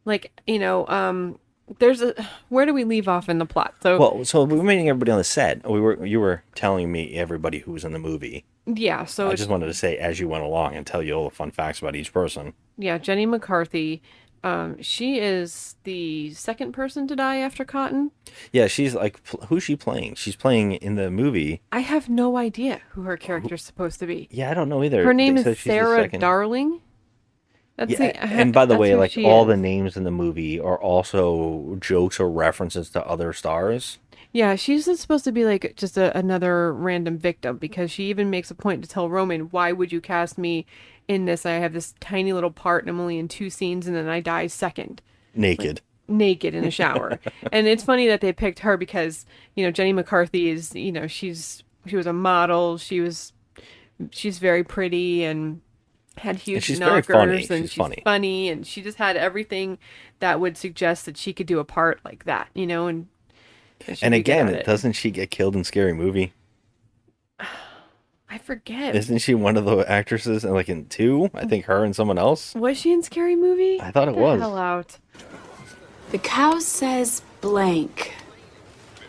Like, there's where do we leave off in the plot? So we were meeting everybody on the set. You were telling me everybody who was in the movie. Yeah, so I it's, just wanted to say as you went along and tell you all the fun facts about each person. yeah, Jenny McCarthy. She is the second person to die after Cotton. Yeah, she's like, who's she playing? She's playing in the movie. I have no idea who her character's supposed to be. Yeah, I don't know either. Her name They is said she's the Sarah second. Darling. Yeah, and by the that's way, who like she all is. the names in the movie are also jokes or references to other stars. Yeah, she's not supposed to be like just another random victim, because she even makes a point to tell Roman, why would you cast me in this? I have this tiny little part and I'm only in 2 scenes and then I die second. Naked. Naked in a shower. And it's funny that they picked her because, Jenny McCarthy is, she was a model. She's very pretty, and had huge And she's very knockers, funny. and She's she's funny, and she just had everything that would suggest that she could do a part like that, you know, and that she And could get again, at it. doesn't she get killed in Scary Movie? I forget. Isn't she one of the actresses like in 2? I think her and someone else. Was she in Scary Movie? I thought it Get the was. hell out. The cow says blank.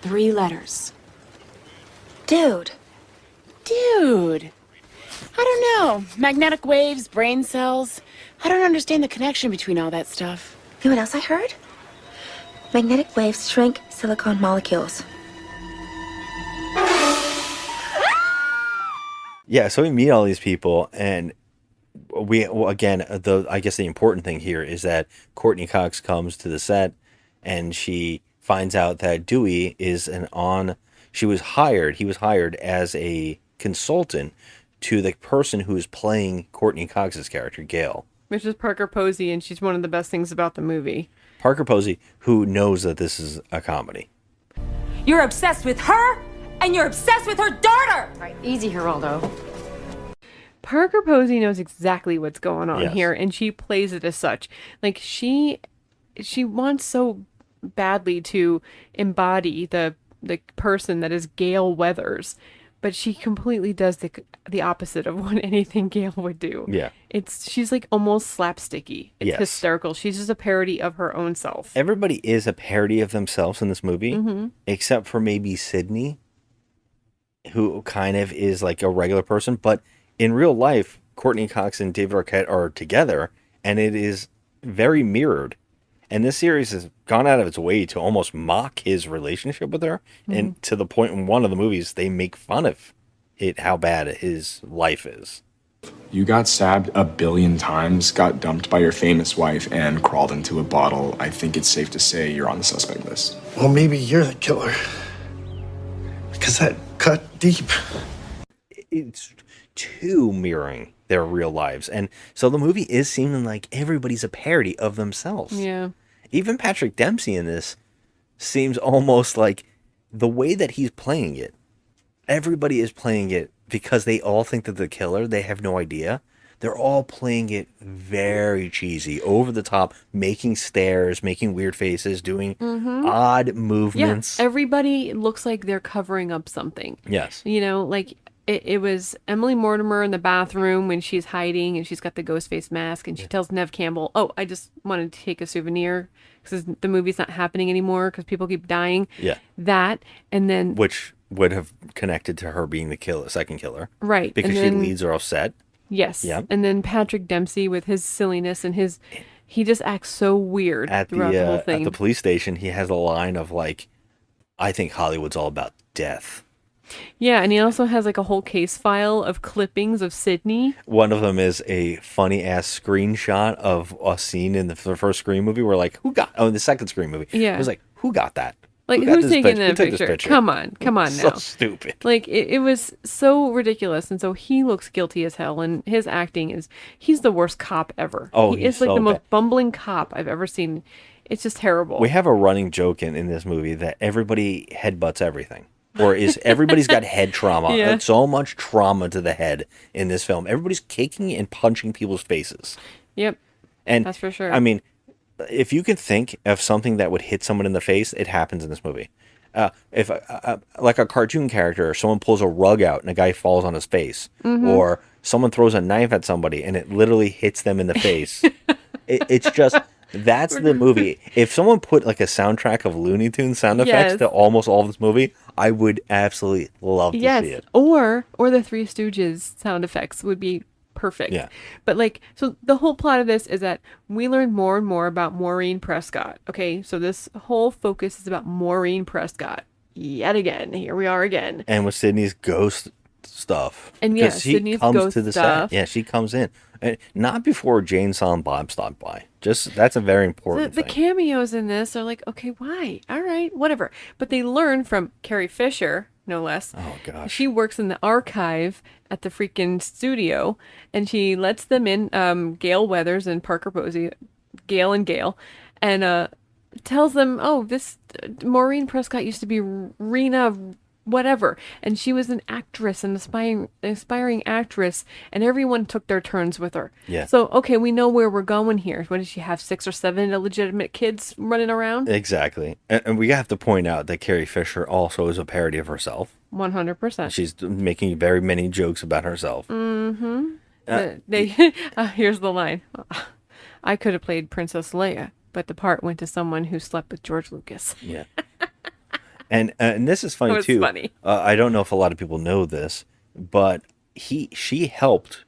3 letters. Dude. Dude. I don't know. Magnetic waves, brain cells. I don't understand the connection between all that stuff. You know what else I heard? Magnetic waves shrink silicon molecules. Yeah, so we meet all these people, and again, I guess the important thing here is that Courtney Cox comes to the set, and she finds out that Dewey he was hired as a consultant to the person who is playing Courtney Cox's character, Gail. Which is Parker Posey, and she's one of the best things about the movie. Parker Posey, who knows that this is a comedy. You're obsessed with her, and you're obsessed with her daughter! Right, easy, Geraldo. Parker Posey knows exactly what's going on here, and she plays it as such. Like, she wants so badly to embody the person that is Gail Weathers, but she completely does the opposite of what anything Gail would do. Yeah. She's like almost slapsticky. It's Yes. hysterical. She's just a parody of her own self. Everybody is a parody of themselves in this movie, Mhm. except for maybe Sydney, who kind of is like a regular person. But in real life, Courtney Cox and David Arquette are together, and it is very mirrored. And this series has gone out of its way to almost mock his relationship with her, and to the point in one of the movies, they make fun of how bad his life is. You got stabbed 1 billion times, got dumped by your famous wife, and crawled into a bottle. I think it's safe to say you're on the suspect list. Well, maybe you're the killer. Because that cut deep. It's too mirroring their real lives. And so the movie is seeming like everybody's a parody of themselves. Yeah. Even Patrick Dempsey in this seems almost like the way that he's playing it. Everybody is playing it because they all think that the killer, they have no idea. They're all playing it very cheesy, over the top, making stares, making weird faces, doing odd movements. Yeah, everybody looks like they're covering up something. Yes. You know, like it was Emily Mortimer in the bathroom when she's hiding and she's got the ghost face mask and she tells Nev Campbell, "Oh, I just wanted to take a souvenir because the movie's not happening anymore because people keep dying." Yeah. That, and then... Which would have connected to her being the second killer. Right. Because and she then, leads her off set. Yes. Yeah. And then Patrick Dempsey with his silliness and he just acts so weird throughout the whole thing. At the police station, he has a line of like, "I think Hollywood's all about death." Yeah, and he also has like a whole case file of clippings of Sydney. One of them is a funny ass screenshot of a scene in the first Scream movie where like, the second Scream movie. Yeah. It was like, who got that? Like, Who got who's this taking Who that took this picture? Come on now. So stupid. Like, it was so ridiculous, and so he looks guilty as hell, and his acting he's the worst cop ever. Oh, he he's is like so the most bad. bumbling cop I've ever seen. It's just terrible. We have a running joke in this movie that everybody headbutts everything. Or everybody's got head trauma. Yeah. So much trauma to the head in this film. Everybody's kicking and punching people's faces. Yep. And that's for sure. I mean, if you can think of something that would hit someone in the face, it happens in this movie. If like a cartoon character, someone pulls a rug out and a guy falls on his face, or someone throws a knife at somebody and it literally hits them in the face. It's just, that's the movie. If someone put like a soundtrack of Looney Tunes sound effects Yes. to almost all of this movie, I would absolutely love to see it. Or the Three Stooges sound effects would be perfect. Yeah. But like, so the whole plot of this is that we learn more and more about Maureen Prescott. Okay, so this whole focus is about Maureen Prescott. Yet again, here we are again. And with Sydney's ghost stuff. And yeah, 'Cause she Sydney's comes ghost to the stuff. set. Yeah, she comes in. And not before Jane, Silent Bob stopped by. That's a very important The thing. cameos in this are like, okay, why? All right, whatever. But they learn from Carrie Fisher, no less. Oh, gosh. She works in the archive at the freaking studio, and she lets them in, Gail Weathers and Parker Posey, Gail, and tells them, oh, this Maureen Prescott used to be Rena whatever. And she was an actress, an aspiring actress, and everyone took their turns with her. Yeah. So, okay, we know where we're going here. What does she have, 6 or 7 illegitimate kids running around? Exactly. And we have to point out that Carrie Fisher also is a parody of herself. 100%. She's making very many jokes about herself. Mm-hmm. Here's the line. I could have played Princess Leia, but the part went to someone who slept with George Lucas. Yeah. And this is funny, It was too. funny. I don't know if a lot of people know this, but she helped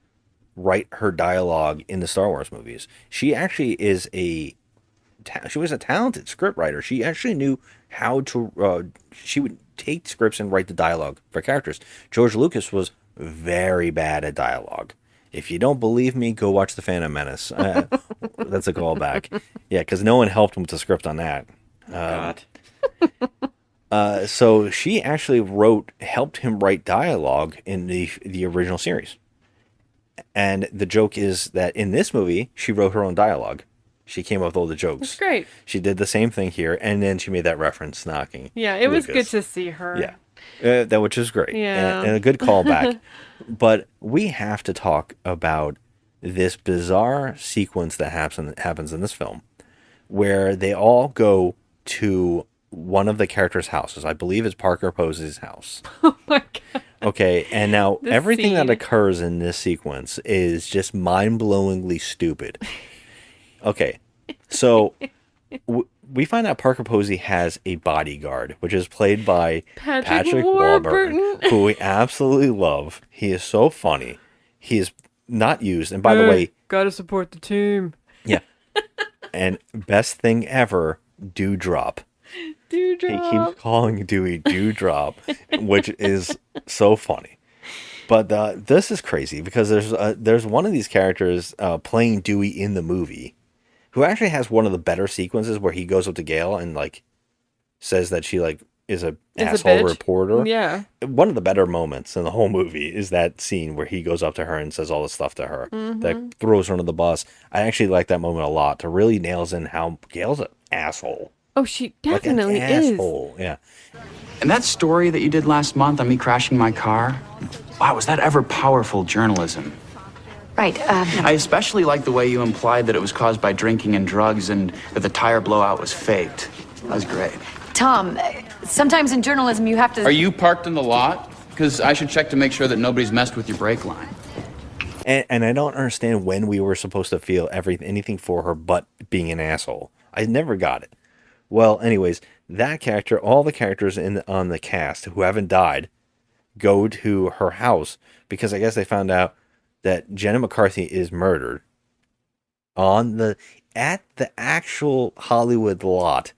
write her dialogue in the Star Wars movies. She actually is she was a talented scriptwriter. She actually knew how to, she would take scripts and write the dialogue for characters. George Lucas was very bad at dialogue. If you don't believe me, go watch The Phantom Menace. That's a callback. Yeah, because no one helped him with the script on that. God. So she actually helped him write dialogue in the original series. And the joke is that in this movie, she wrote her own dialogue. She came up with all the jokes. That's great. She did the same thing here, and then she made that reference knocking. Yeah, it was good Lucas. to see her. Yeah, that which is great. Yeah. And a good callback. But we have to talk about this bizarre sequence that happens in this film, where they all go to one of the characters' houses. I believe it's Parker Posey's house. Oh my God. Okay, and now This everything that scene. occurs in this sequence is just mind-blowingly stupid. Okay, so we find out Parker Posey has a bodyguard, which is played by Patrick Warburton, Warburton. who we absolutely love. He is so funny. He is not used. And by the way, gotta support the team. yeah. And best thing ever, Dewdrop. Dewdrop. He keeps calling Dewey Dewdrop, which is so funny. But this is crazy because there's one of these characters playing Dewey in the movie, who actually has one of the better sequences where he goes up to Gail and like says that she like is a asshole reporter. Yeah. One of the better moments in the whole movie is that scene where he goes up to her and says all this stuff to her that throws her under the bus. I actually like that moment a lot. To really nails in how Gail's an asshole. Oh, she Like an definitely is. asshole. Yeah. And that story that you did last month on me crashing my car, wow, was that ever powerful journalism? Right. I especially like the way you implied that it was caused by drinking and drugs and that the tire blowout was faked. That was great. Tom, sometimes in journalism you have to... Are you parked in the lot? Because I should check to make sure that nobody's messed with your brake line. And I don't understand when we were supposed to feel anything for her but being an asshole. I never got it. Well, anyways, that character, all the characters on the cast who haven't died, go to her house because I guess they found out that Jenna McCarthy is murdered at the actual Hollywood lot.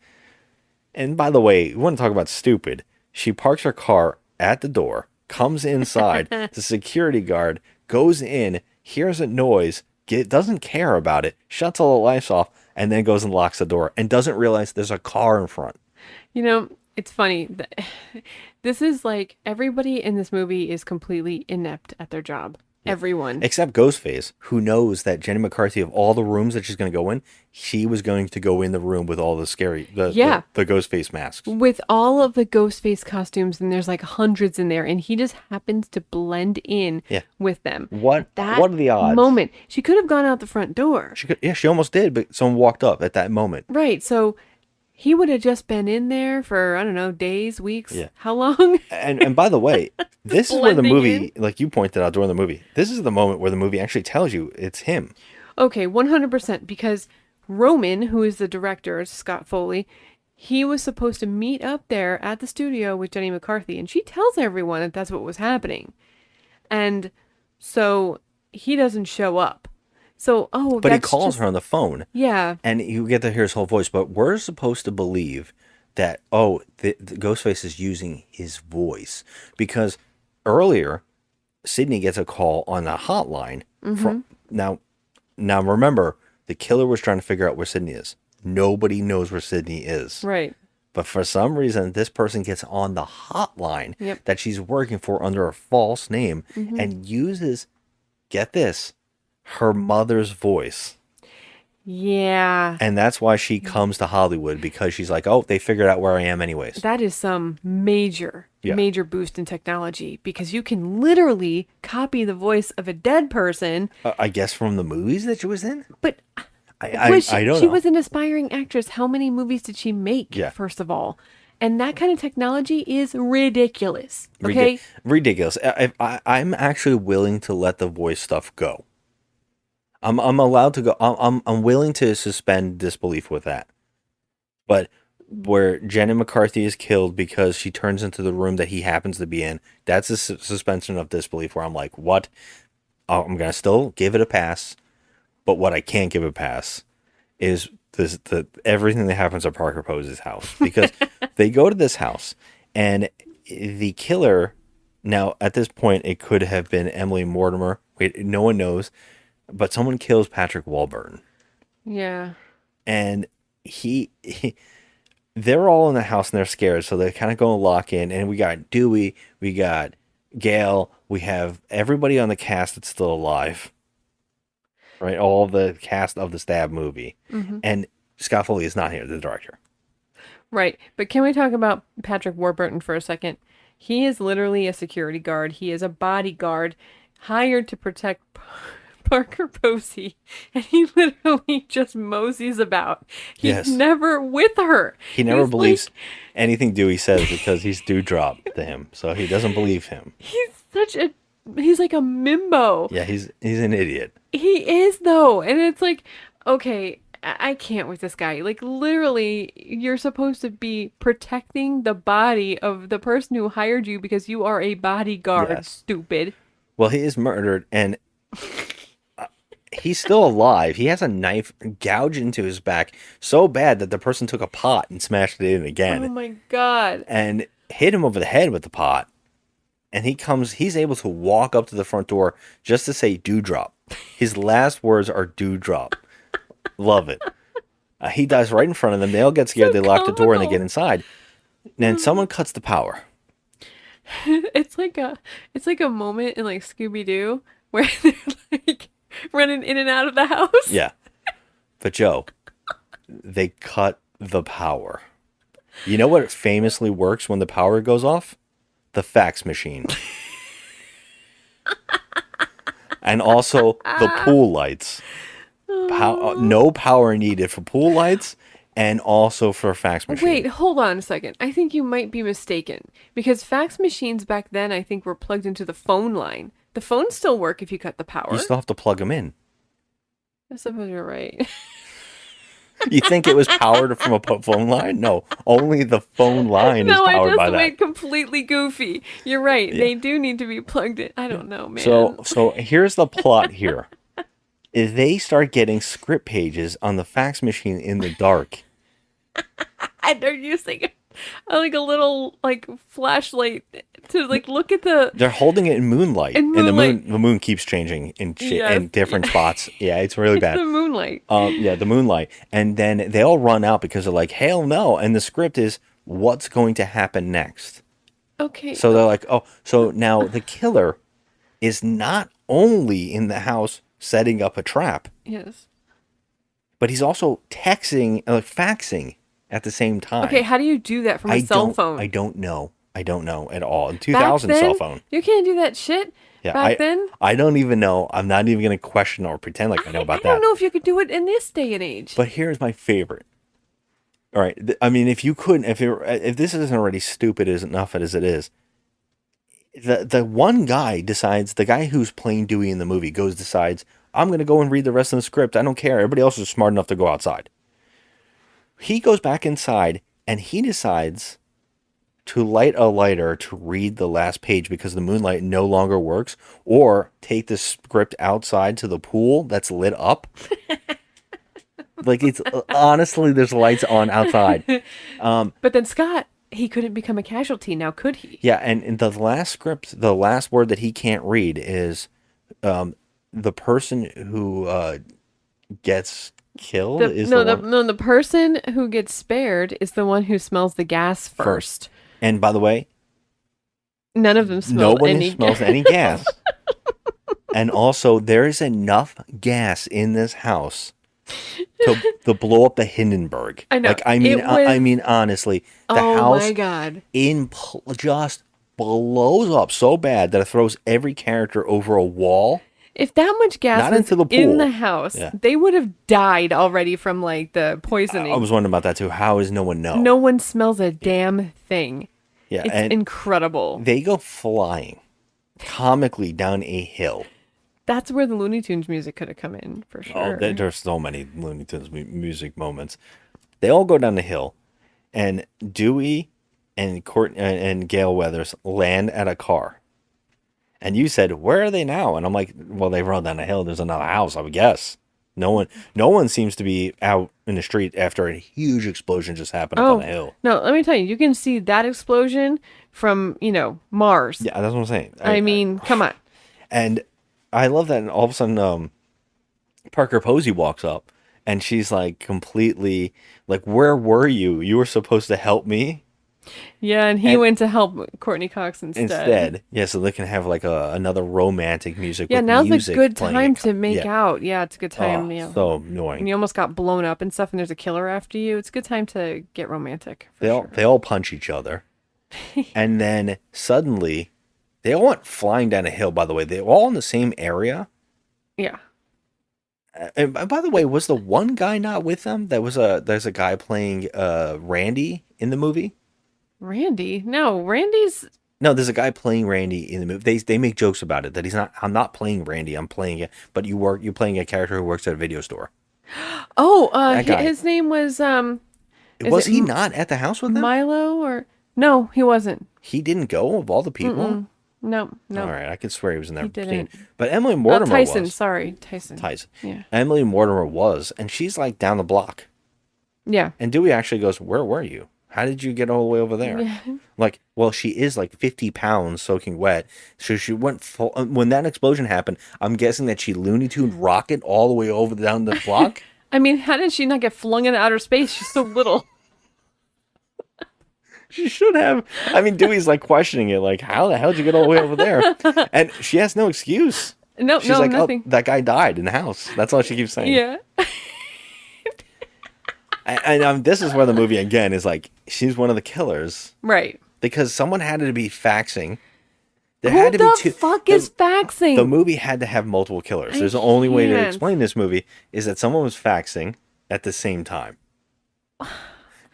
And by the way, you want to talk about stupid? She parks her car at the door, comes inside, the security guard goes in, hears a noise, doesn't care about it, shuts all the lights off, and then goes and locks the door and doesn't realize there's a car in front. You know, it's funny. This is like everybody in this movie is completely inept at their job. Everyone. Except Ghostface, who knows that Jenny McCarthy, of all the rooms that she's going to go in, she was going to go in the room with all the the Ghostface masks. With all of the Ghostface costumes, and there's like hundreds in there, and he just happens to blend in with them. What are the odds? Moment. She could have gone out the front door. She almost did, but someone walked up at that moment. Right, so he would have just been in there for, I don't know, days, weeks, how long? And by the way, this is where the Blending movie, like you pointed out during the movie, this is the moment where the movie actually tells you it's him. Okay, 100%, because Roman, who is the director, Scott Foley, he was supposed to meet up there at the studio with Jenny McCarthy, and she tells everyone that that's what was happening. And so he doesn't show up. So, but he calls her on the phone. Yeah. And you get to hear his whole voice. But we're supposed to believe that, the Ghostface is using his voice. Because earlier, Sydney gets a call on a hotline. From Now remember, the killer was trying to figure out where Sydney is. Nobody knows where Sydney is. Right. But for some reason, this person gets on the hotline that she's working for under a false name and uses, get this, her mother's voice. Yeah. And that's why she comes to Hollywood, because she's like, oh, they figured out where I am anyways. That is some major Yeah. boost in technology, because you can literally copy the voice of a dead person. I guess from the movies that she was in? But I don't know. She was an aspiring actress. How many movies did she make, Yeah. first of all? And that kind of technology is ridiculous. Okay? Ridiculous. I'm actually willing to let the voice stuff go. I'm allowed to go. I'm willing to suspend disbelief with that. But where Jenny McCarthy is killed because she turns into the room that he happens to be in, that's a suspension of disbelief where I'm like, what? Oh, I'm going to still give it a pass. But what I can't give a pass is everything that happens at Parker Pose's house. Because they go to this house, and the killer, now at this point, it could have been Emily Mortimer. No one knows. But someone kills Patrick Warburton. Yeah. And they're all in the house and they're scared. So they kind of go and lock in. And we got Dewey, we got Gail, we have everybody on the cast that's still alive. Right? All the cast of the Stab movie. Mm-hmm. And Scott Foley is not here, the director. Right. But can we talk about Patrick Warburton for a second? He is literally a security guard. He is a bodyguard hired to protect Parker Posey, and he literally just moseys about. He's never with her. He never believes anything Dewey says because he's dewdrop to him, so he doesn't believe him. He's like a mimbo. Yeah, he's an idiot. He is, though, and it's like, okay, I can't with this guy. Like, literally, you're supposed to be protecting the body of the person who hired you because you are a bodyguard, stupid. Well, he is murdered, and he's still alive. He has a knife gouged into his back so bad that the person took a pot and smashed it in again. Oh my God. And hit him over the head with the pot. And he's able to walk up to the front door just to say dewdrop. His last words are dewdrop. Love it. He dies right in front of them. They all get scared. They lock the door and they get inside. And then someone cuts the power. It's like a moment in like Scooby-Doo where they're like running in and out of the house. Yeah. But Joe, they cut the power. You know what famously works when the power goes off? The fax machine. And also the pool lights. No power needed for pool lights and also for a fax machine. Wait, hold on a second. I think you might be mistaken. Because fax machines back then, I think, were plugged into the phone line. The phones still work if you cut the power. You still have to plug them in. I suppose you're right. You think it was powered from a phone line? No, only the phone line is powered by that. No, I just went completely goofy. You're right. Yeah. They do need to be plugged in. I don't know, man. So here's the plot here. Is they start getting script pages on the fax machine in the dark. And they're using like a little like flashlight to like look at the. They're holding it in moonlight, and the moon keeps changing in different spots. Yeah, it's really bad. The moonlight. The moonlight, and then they all run out because they're like, hell no! And the script is what's going to happen next. Okay. So they're like, oh, so now the killer is not only in the house setting up a trap. Yes. But he's also texting, faxing at the same time. Okay, how do you do that from a cell phone? I don't know. I don't know at all. In 2000 cell phone. You can't do that shit back then? I don't even know. I'm not even going to question or pretend like I know about that. I don't know if you could do it in this day and age. But here's my favorite. All right. I mean, if you couldn't, if this isn't already stupid enough as it is, the one guy decides, the guy who's playing Dewey in the movie decides, I'm going to go and read the rest of the script. I don't care. Everybody else is smart enough to go outside. He goes back inside and he decides to light a lighter to read the last page because the moonlight no longer works, or take the script outside to the pool that's lit up. Like, it's honestly, there's lights on outside. But then Scott, he couldn't become a casualty now, could he? Yeah, and in the last script, the last word that he can't read is the person who gets killed the person who gets spared is the one who smells the gas first. And by the way, none of them smell smells any gas. And also, there is enough gas in this house to blow up the Hindenburg. I know. Like, I mean, It was- I mean, honestly, the Oh house my God. just blows up so bad that it throws every character over a wall. If that much gas Not was into the in pool. the house, Yeah. they would have died already from like the poisoning. I was wondering about that too. How is no one know? No one smells a damn thing. Yeah, It's and incredible. they go flying comically down a hill. That's where the Looney Tunes music could have come in for sure. Oh, there's so many Looney Tunes music moments. They all go down the hill, and Dewey and and Gale Weathers land at a car. And you said, "Where are they now?" And I'm like, "Well, they run down the hill. There's another house, I would guess." No one seems to be out in the street after a huge explosion just happened up on the hill. No, let me tell you, you can see that explosion from, Mars. Yeah, that's what I'm saying. I mean, come on. And I love that. And all of a sudden, Parker Posey walks up, and she's like completely like, "Where were you? You were supposed to help me." Yeah, and he went to help Courtney Cox instead. Yeah, so they can have like another romantic music. Yeah, with now's music a good playing. time to make Yeah. out. Yeah, it's a good time. Oh, yeah. so annoying. And you almost got blown up and stuff, and there's a killer after you. It's a good time to get romantic. They all punch each other, and then suddenly they all went flying down a hill. By the way, they were all in the same area. Yeah. And by the way, was the one guy not with them? There's a guy playing Randy in the movie. Randy? No, Randy's. No, there's a guy playing Randy in the movie. They make jokes about it that he's not. I'm not playing Randy. I'm playing it. But you're playing a character who works at a video store. Oh, That guy. his name was Was he not at the house with them? Milo or no? He wasn't. He didn't go of all the people. Mm-mm. No. All right, I could swear he was in there. He didn't. But Emily Mortimer Tyson. was. Sorry, Tyson. Yeah. Emily Mortimer was, and she's like down the block. Yeah. And Dewey actually goes, "Where were you? How did you get all the way over there?" Yeah. Like, well, she is like 50 pounds soaking wet. So she went full, when that explosion happened, I'm guessing that she Looney Tunes rocket all the way over down the block. I mean, how did she not get flung into outer space? She's so little. She should have. I mean, Dewey's like questioning it, like, how the hell did you get all the way over there? And she has no excuse. No, She's no, like, nothing. "Oh, that guy died in the house." That's all she keeps saying. Yeah. And this is where the movie again is like, she's one of the killers. Right. Because someone had to be faxing. There Who had to the be two. fuck is faxing? The movie had to have multiple killers. I There's the only way to can't. explain this movie is that someone was faxing at the same time.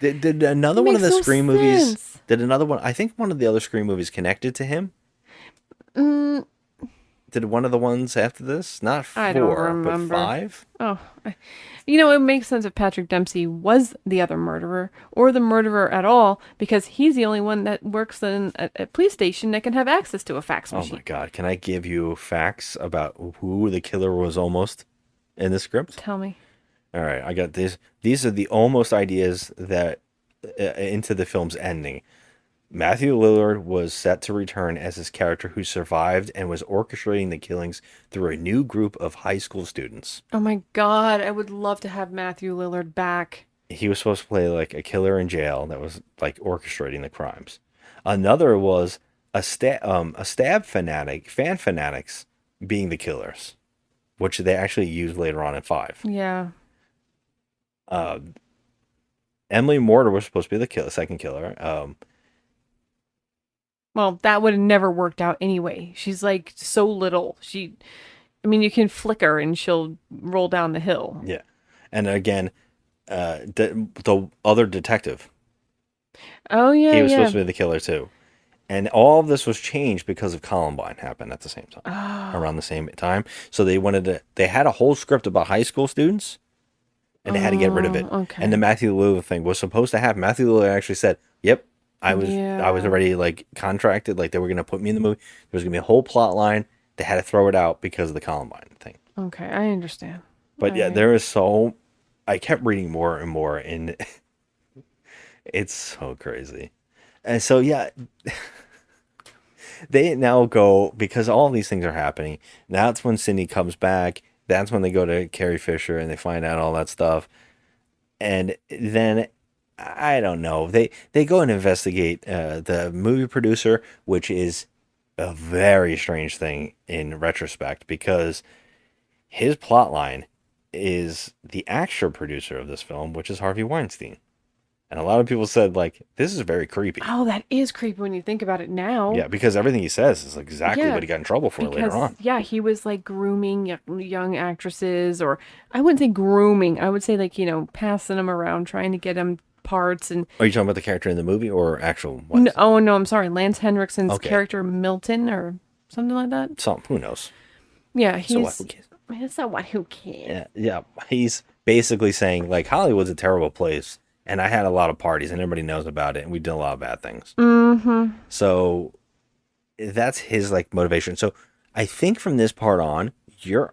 Did another one of the makes no Scream movies? sense. Did another one? I think one of the other Scream movies connected to him. Did one of the ones after this? Not 4, I don't remember. but 5. Oh, it makes sense if Patrick Dempsey was the other murderer or the murderer at all, because he's the only one that works in a police station that can have access to a fax Oh machine. my God! Can I give you facts about who the killer was almost in the script? Tell me. All right, I got these. These are the almost ideas that into the film's ending. Matthew Lillard was set to return as his character who survived and was orchestrating the killings through a new group of high school students. Oh my God, I would love to have Matthew Lillard back. He was supposed to play like a killer in jail that was like orchestrating the crimes. Another was a stab fanatics being the killers, which they actually used later on in 5. Yeah. Emily Mortimer was supposed to be the second killer. Well, that would have never worked out anyway. She's like so little. You can flick her and she'll roll down the hill. Yeah. And again, the other detective. Oh, yeah, He was supposed to be the killer too. And all of this was changed because of Columbine happened at the same time. Around the same time. So they had a whole script about high school students and they had to get rid of it. Okay. And the Matthew Lillard thing was supposed to happen. Matthew Lillard actually said, "Yep, I was already like contracted, like they were going to put me in the movie. There was going to be a whole plot line. They had to throw it out because of the Columbine thing." Okay, I understand. But All yeah, right. there is I kept reading more and more, and it's so crazy. And so, yeah, they now go, because all these things are happening. That's when Cindy comes back. That's when they go to Carrie Fisher and they find out all that stuff. And then, I don't know, they go and investigate the movie producer, which is a very strange thing in retrospect, because his plot line is the actual producer of this film, which is Harvey Weinstein. And a lot of people said, like, this is very creepy. Oh, that is creepy when you think about it now. Yeah, because everything he says is exactly what he got in trouble for later on. Yeah, he was like grooming young actresses, or I wouldn't say grooming. I would say like, passing them around, trying to get them parts. And Are you talking about the character in the movie or actual no, I'm sorry. Lance Henriksen's character, Milton, or something like that. Who knows? Yeah, So what, who cares? It's not what who cares. Yeah. He's basically saying, like, Hollywood's a terrible place. And I had a lot of parties, and everybody knows about it, and we did a lot of bad things. Mm-hmm. So that's his like motivation. So I think from this part on,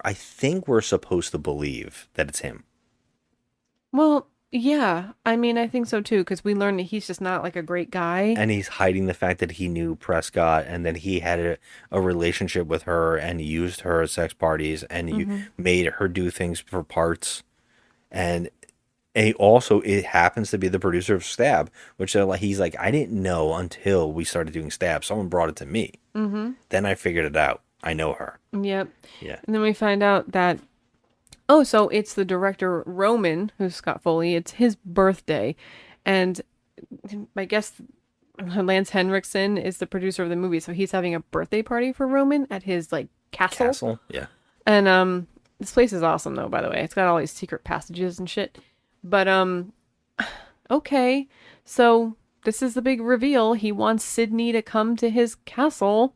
I think we're supposed to believe that it's him. Well, yeah. I mean, I think so too, because we learned that he's just not like a great guy. And he's hiding the fact that he knew Prescott, and that he had a relationship with her, and used her at sex parties, and you made her do things for parts, and it happens to be the producer of Stab, which he's like, I didn't know until we started doing Stab. Someone brought it to me. Mm-hmm. Then I figured it out. I know her. Yep. Yeah. And then we find out that, so it's the director, Roman, who's Scott Foley. It's his birthday. And I guess Lance Henriksen is the producer of the movie. So he's having a birthday party for Roman at his like castle. Yeah. And this place is awesome though, by the way. It's got all these secret passages and shit. But, okay, so this is the big reveal. He wants Sydney to come to his castle,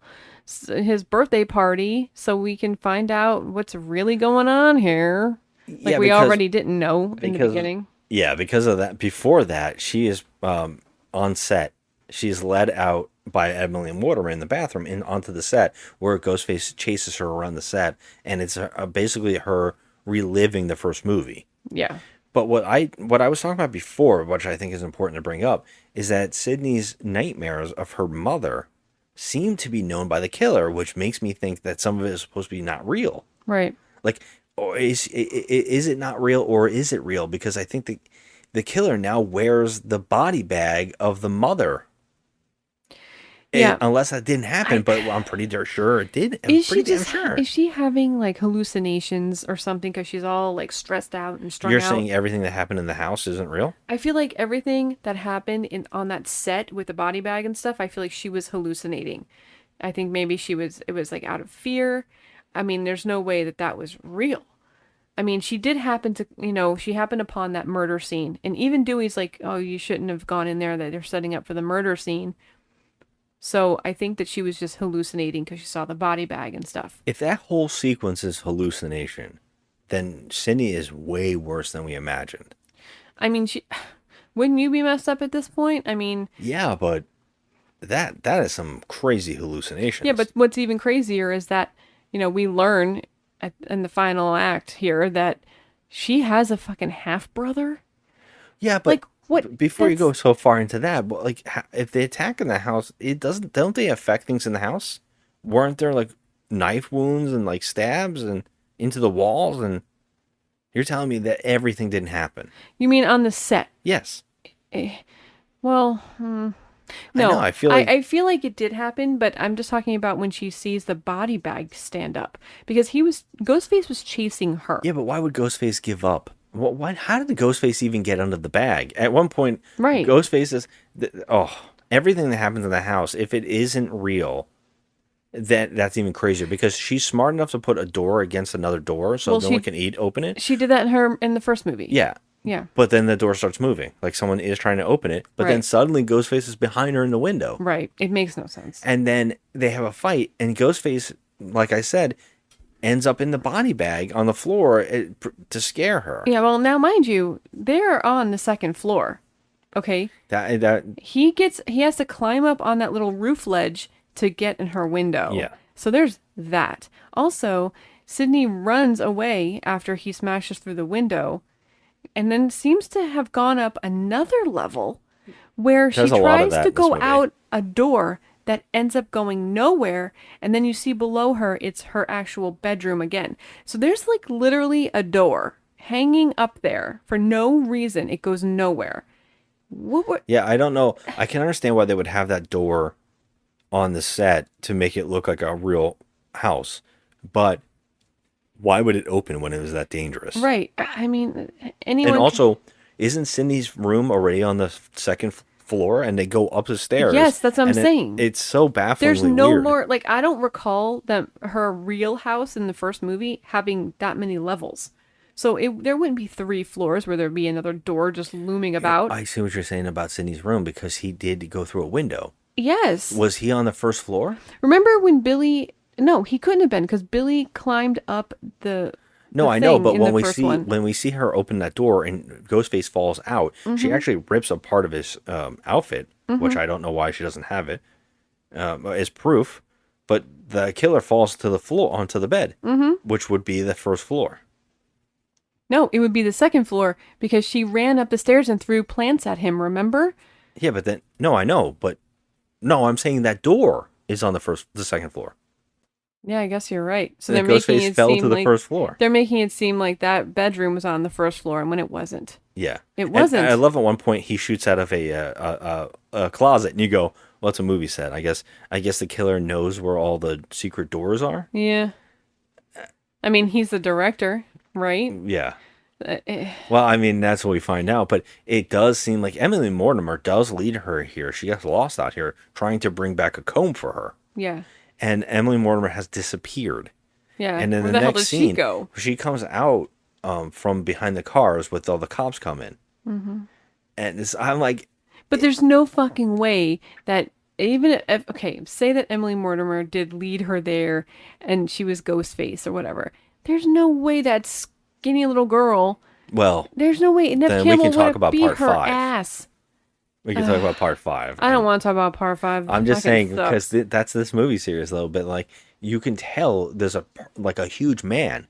his birthday party, so we can find out what's really going on here. Like we already didn't know in the beginning. Yeah, because of that. Before that, she is on set. She's led out by Emily and Waterman in the bathroom and onto the set, where Ghostface chases her around the set, and it's basically her reliving the first movie. Yeah. But what I was talking about before, which I think is important to bring up, is that Sydney's nightmares of her mother seem to be known by the killer, which makes me think that some of it is supposed to be not real. Right. Like, or is it not real, or is it real? Because I think the killer now wears the body bag of the mother. Yeah. Unless that didn't happen, but I'm pretty sure it did. Is she having like hallucinations or something because she's all like stressed out and strung out? You're saying everything that happened in the house isn't real? I feel like everything that happened on that set with the body bag and stuff, I feel like she was hallucinating. I think maybe it was like out of fear. I mean, there's no way that was real. I mean, she did happen to, she happened upon that murder scene. And even Dewey's like, oh, you shouldn't have gone in there, that they're setting up for the murder scene. So I think that she was just hallucinating because she saw the body bag and stuff. If that whole sequence is hallucination, then Sydney is way worse than we imagined. I mean, wouldn't you be messed up at this point? I mean... Yeah, but that is some crazy hallucinations. Yeah, but what's even crazier is that, we learn in the final act here that she has a fucking half-brother. Yeah, but... Like, what? Before you go so far into that, but like, if they attack in the house, don't they affect things in the house? Weren't there like knife wounds and like stabs and into the walls? And you're telling me that everything didn't happen? You mean on the set? Yes. Well, no. I feel like it did happen, but I'm just talking about when she sees the body bag stand up, because Ghostface was chasing her. Yeah, but why would Ghostface give up? How did the Ghostface even get under the bag? At one point, right. Ghostface is... everything that happens in the house, if it isn't real, that's even crazier, because she's smart enough to put a door against another door so no one can open it. She did that in the first movie. Yeah. Yeah. But then the door starts moving, like someone is trying to open it, but then suddenly Ghostface is behind her in the window. Right. It makes no sense. And then they have a fight, and Ghostface, like I said, ends up in the body bag on the floor to scare her. Yeah, well, now mind you, they're on the second floor. Okay? He has to climb up on that little roof ledge to get in her window. Yeah. So there's that. Also, Sydney runs away after he smashes through the window, and then seems to have gone up another level where she tries to go out a door that ends up going nowhere, and then you see below her, it's her actual bedroom again. So there's like literally a door hanging up there for no reason. It goes nowhere. Yeah, I don't know. I can understand why they would have that door on the set to make it look like a real house, but Why would it open when it was that dangerous? Right. I mean, anyone. And also, isn't Sydney's room already on the second floor, and they go up the stairs? Yes, that's what I'm saying. It's so bafflingly There's no weird. more, like, I don't recall that her real house in the first movie having that many levels. So there wouldn't be 3 floors where there'd be another door just looming about. I see what you're saying about Sydney's room, because he did go through a window. Yes. Was he on the first floor? Remember when Billy... No, he couldn't have been, because Billy climbed up the... No, I know, but when we see her open that door and Ghostface falls out, she Mhm. actually rips a part of his outfit, which Mhm. I don't know why she doesn't have it as proof. But the killer falls to the floor onto the bed, which would be the first floor. No, it would be the second floor, because she ran up the stairs and threw plants at him, remember? Yeah, but then I know, but no, I'm saying that door is on the second floor. Yeah, I guess you're right. So And they're making Ghostface it fell seem to the like first floor. They're making it seem like that bedroom was on the first floor, and when it wasn't. Yeah, It And wasn't. I love at one point he shoots out of a closet, and you go, "Well, it's a movie set. I guess the killer knows where all the secret doors are." Yeah. I mean, he's the director, right? Yeah. Eh. Well, I mean, that's what we find out, but it does seem like Emily Mortimer does lead her here. She gets lost out here trying to bring back a comb for her. Yeah. And Emily Mortimer has disappeared. Yeah. And then Where the hell next does scene, she go? she comes out from behind the cars with all the cops come in. Mm-hmm. And I'm like... But there's no fucking way that even if, okay, say that Emily Mortimer did lead her there and she was Ghostface or whatever. There's no way that skinny little girl... Well... There's no way Nev then we Campbell can talk would about beat part her 5. ass. We can talk about part 5. I don't want to talk about part 5. I'm just Fucking saying, sucks. because that's this movie series, though. But, like, you can tell there's a huge man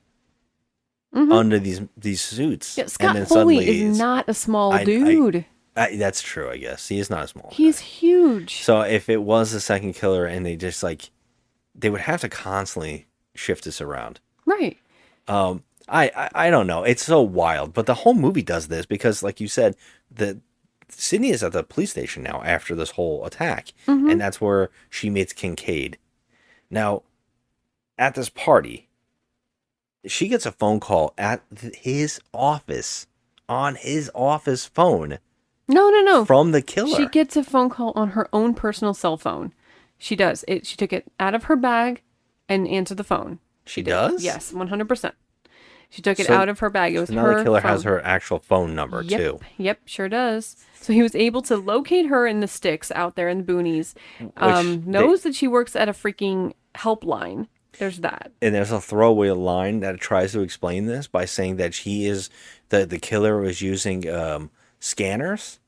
under these suits. Yeah, Scott then Foley suddenly is not a small I- dude. that's true, I guess. He is not a small. He's huge. So if it was the second killer and they just, like, they would have to constantly shift this around. Right. I don't know. It's so wild. But the whole movie does this because, like you said, Sydney is at the police station now after this whole attack. Mhm. And that's where she meets Kincaid. Now, at this party, she gets a phone call at his office, on his office phone. No. From the killer. She gets a phone call on her own personal cell phone. She does. She took it out of her bag and answered the phone. She does? Yes, 100%. She took it So- out of her bag. It was so now her the killer phone. has her actual phone number, Yep. too. Yep, sure does. So he was able to locate her in the sticks out there in the boonies. Knows that she works at a freaking helpline. There's that. And there's a throwaway line that tries to explain this by saying that the killer was using scanners,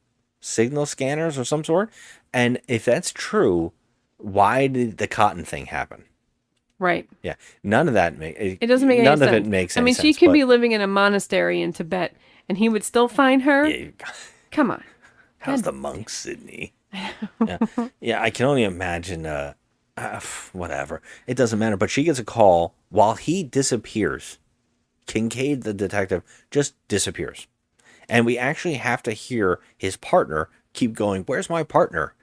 signal scanners of some sort. And if that's true, why did the cotton thing happen? Right. Yeah, none of that It doesn't make any sense. None of it makes any I mean, sense. she could but- be living in a monastery in Tibet, and he would still find her. Come on. How's the monks, Sydney? Yeah, I can only imagine. Whatever, it doesn't matter. But she gets a call while he disappears. Kincaid, the detective, just disappears, and we actually have to hear his partner keep going. Where's my partner?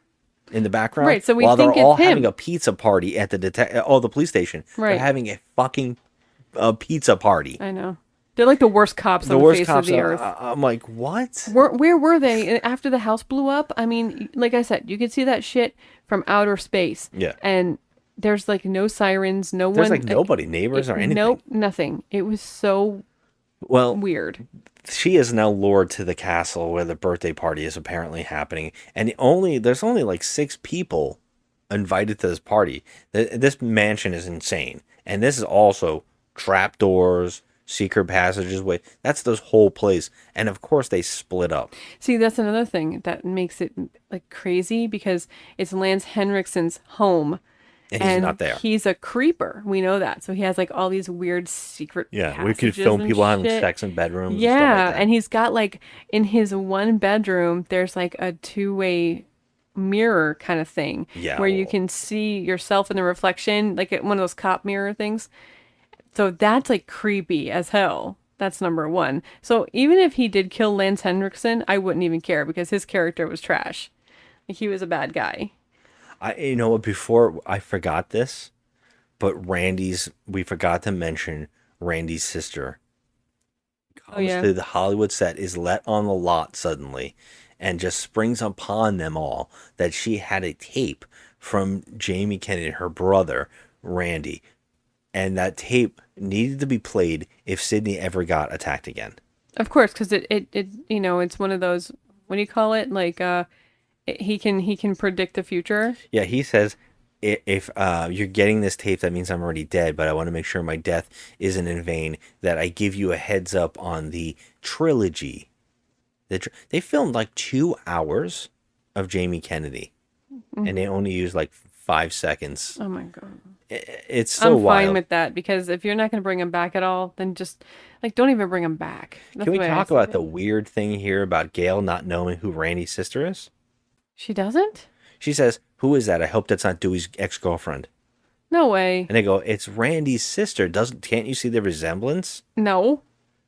In the background, Right, so we while think they're all it's him. having a pizza party at the police station. Right. They're having a fucking pizza party. I know. They're like the worst cops on the face of the earth. I'm like, what? Where were they after the house blew up? I mean, like I said, you could see that shit from outer space. Yeah. And there's like no sirens, no There's one. like nobody, neighbors or anything. Nope, nothing. It was so weird. She is now lured to the castle where the birthday party is apparently happening, and there's only like 6 people invited to this party. This mansion is insane, and this is also trapdoors, secret passages. That's this whole place, and of course they split up. See, that's another thing that makes it like crazy because it's Lance Henriksen's home. And he's not there. He's a creeper. We know that. So he has like all these weird secret Yeah, we could passages film and people having shit. sex in bedrooms. Yeah, and stuff like that. and he's got like in his one bedroom, there's like a 2-way mirror kind of thing. Yeah. Where you can see yourself in the reflection, like one of those cop mirror things. So that's like creepy as hell. That's number 1. So even if he did kill Lance Henriksen, I wouldn't even care because his character was trash. Like he was a bad guy. You know what? Before I forgot this, but we forgot to mention Randy's sister, comes Oh, yeah. to the Hollywood set, is let on the lot suddenly, and just springs upon them all that she had a tape from Jamie Kennedy, her brother, Randy. And that tape needed to be played if Sydney ever got attacked again. Of course, because it it's one of those, what do you call it? Like, he can predict the future. Yeah, he says, if you're getting this tape, that means I'm already dead, but I want to make sure my death isn't in vain, that I give you a heads up on the trilogy. They filmed like 2 hours of Jamie Kennedy, and they only used like 5 seconds. Oh my God. It's so I'm wild. fine with that, because if you're not going to bring him back at all, then just, like, don't even bring him back. That's Can we the way I talk see about it. the weird thing here about Gail not knowing who Randy's sister is? She doesn't? She says, "Who is that? I hope that's not Dewey's ex-girlfriend." No way. And they go, "It's Randy's sister. Can't you see the resemblance?" No.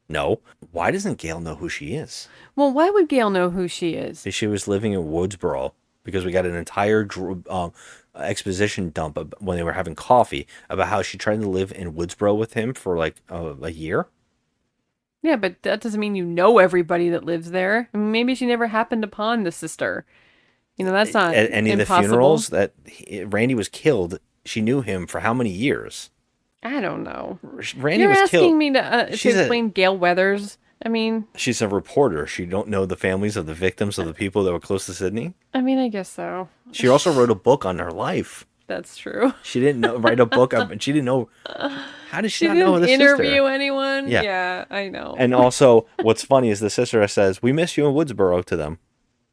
No. Why doesn't Gail know who she is? Well, why would Gail know who she is? She was living in Woodsboro, because we got an entire exposition dump when they were having coffee about how she tried to live in Woodsboro with him for like a year. Yeah, but that doesn't mean you know everybody that lives there. I mean, maybe she never happened upon the sister. That's not At any of the impossible. funerals that Randy was killed, she knew him for how many years? I don't know. Randy You're was asking killed. me to explain Gail Weathers. I mean, She's a reporter. She don't know the families of the victims of the people that were close to Sydney. I guess so. She also wrote a book on her life. That's true. She didn't write a book. She didn't know. How did she not know didn't the interview sister? anyone. Yeah. Yeah, I know. And also, what's funny is the sister says, "We miss you in Woodsboro" to them.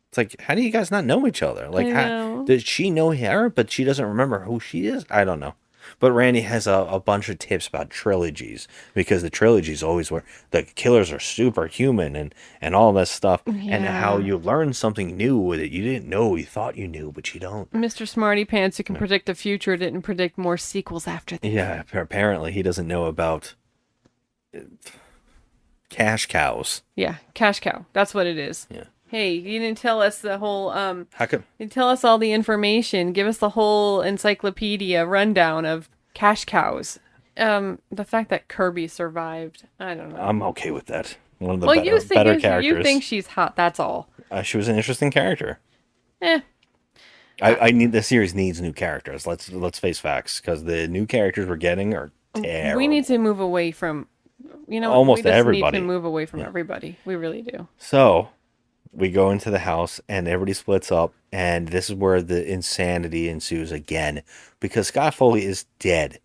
It's like, how do you guys not know each other? Like, I know. does she know her, but she doesn't remember who she is? I don't know. But Randy has a bunch of tips about trilogies, because the trilogies always were the killers are superhuman and all this stuff, and how you learn something new with it. You didn't know, you thought you knew, but you don't. Mr. Smarty Pants, who can predict the future, didn't predict more sequels after that. Yeah, apparently he doesn't know about cash cows. Yeah, cash cow. That's what it is. Yeah. Hey, you didn't tell us the whole How come? you didn't tell us all the information. Give us the whole encyclopedia rundown of cash cows. The fact that Kirby survived, I don't know. I'm okay with that. One of the Well, better characters. you think she's hot, that's all. She was an interesting character. Eh. I need the series needs new characters. Let's face facts, because the new characters we're getting are terrible. We need to move away from, Almost we just everybody. need to move away from everybody. We really do. So we go into the house and everybody splits up, and this is where the insanity ensues again, because Scott Foley is dead.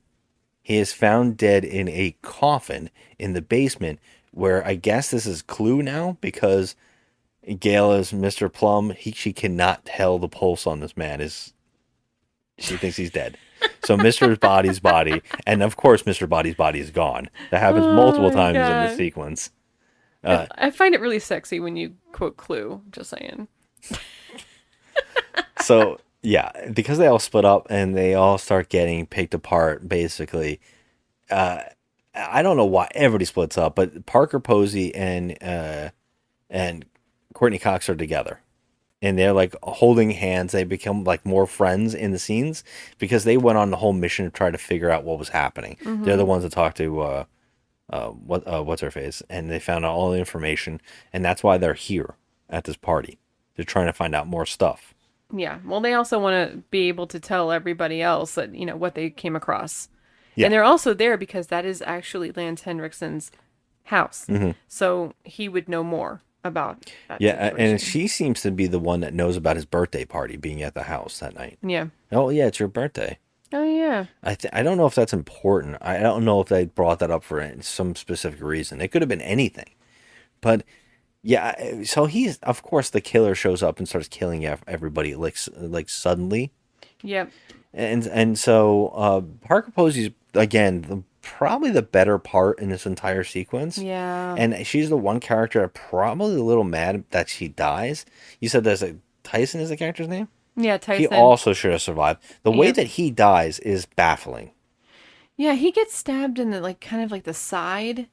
He is found dead in a coffin in the basement, where I guess this is Clue now, because Gail is Mr. Plum. She cannot tell the pulse on this man. She thinks he's dead. So Mr. Body's body, and of course Mr. Body's body is gone. That happens multiple times in God. the sequence. I find it really sexy when you quote Clue, just saying. So yeah, because they all split up and they all start getting picked apart, basically. I don't know why everybody splits up, but Parker Posey and Courtney Cox are together, and they're like holding hands. They become like more friends in the scenes because they went on the whole mission to try to figure out what was happening. Mhm. They're the ones that talked to what's her face, and they found out all the information, and that's why they're here at this party. They're trying to find out more stuff. Yeah. Well, they also want to be able to tell everybody else that, what they came across. Yeah. And they're also there because that is actually Lance Henriksen's house. Mhm. So he would know more about that. Yeah, situation. and she seems to be the one that knows about his birthday party being at the house that night. Yeah. Oh, yeah, it's your birthday. Oh, yeah. I don't know if that's important. I don't know if they brought that up for some specific reason. It could have been anything. But, yeah, so he's, of course, the killer shows up and starts killing everybody, like suddenly. Yep. And so Parker Posey's, again, probably the better part in this entire sequence. Yeah. And she's the one character I'm probably a little mad that she dies. You said there's Tyson is the character's name? Yeah, Tyson. He also should have survived. The way Yep. that he dies is baffling. Yeah, he gets stabbed in the kind of the side.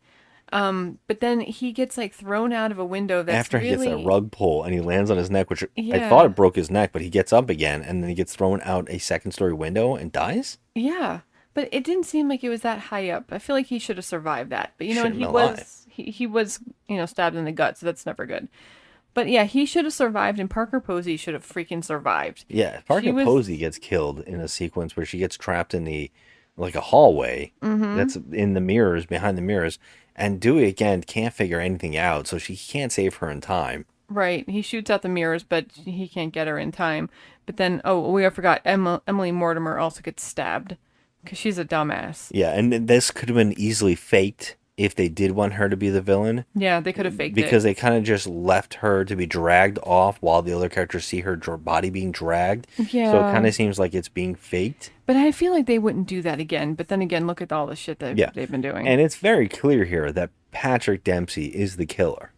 But then he gets thrown out of a window that's After he really... gets a rug pull and he lands on his neck, which I Yeah. thought it broke his neck, but he gets up again and then he gets thrown out a second-story window and dies? Yeah. But it didn't seem like it was that high up. I feel like he should have survived that. But, you know, and Should've been alive. he was, you know, stabbed in the gut, so that's never good. But yeah, he should have survived, and Parker Posey should have freaking survived. Yeah, Parker Posey gets killed in a sequence where she gets trapped in like a hallway that's in the mirrors, behind the mirrors, and Dewey again can't figure anything out, so she can't save her in time. Right, he shoots out the mirrors, but he can't get her in time. But then, I forgot, Emily Mortimer also gets stabbed because she's a dumbass. Yeah, and this could have been easily faked if they did want her to be the villain. Yeah, they could have faked because it. they kind of just left her to be dragged off while the other characters see her body being dragged. Yeah. So it kind of seems like it's being faked. But I feel like they wouldn't do that again. But then again, look at all the shit that they've been doing. And it's very clear here that Patrick Dempsey is the killer.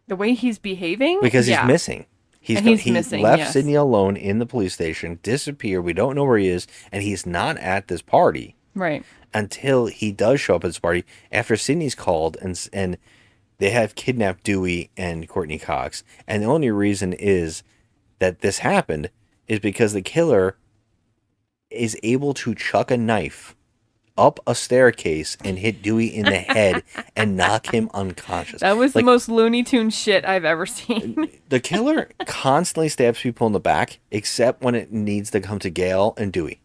The way he's behaving? Because he's missing. He missing, left yes. Sydney alone in the police station, disappeared. We don't know where he is, and he's not at this party. Right. Until he does show up at this party after Sydney's called and they have kidnapped Dewey and Courtney Cox. And the only reason is that this happened is because the killer is able to chuck a knife up a staircase and hit Dewey in the head and knock him unconscious. That was the most Looney Tunes shit I've ever seen. The killer constantly stabs people in the back, except when it needs to come to Gail and Dewey.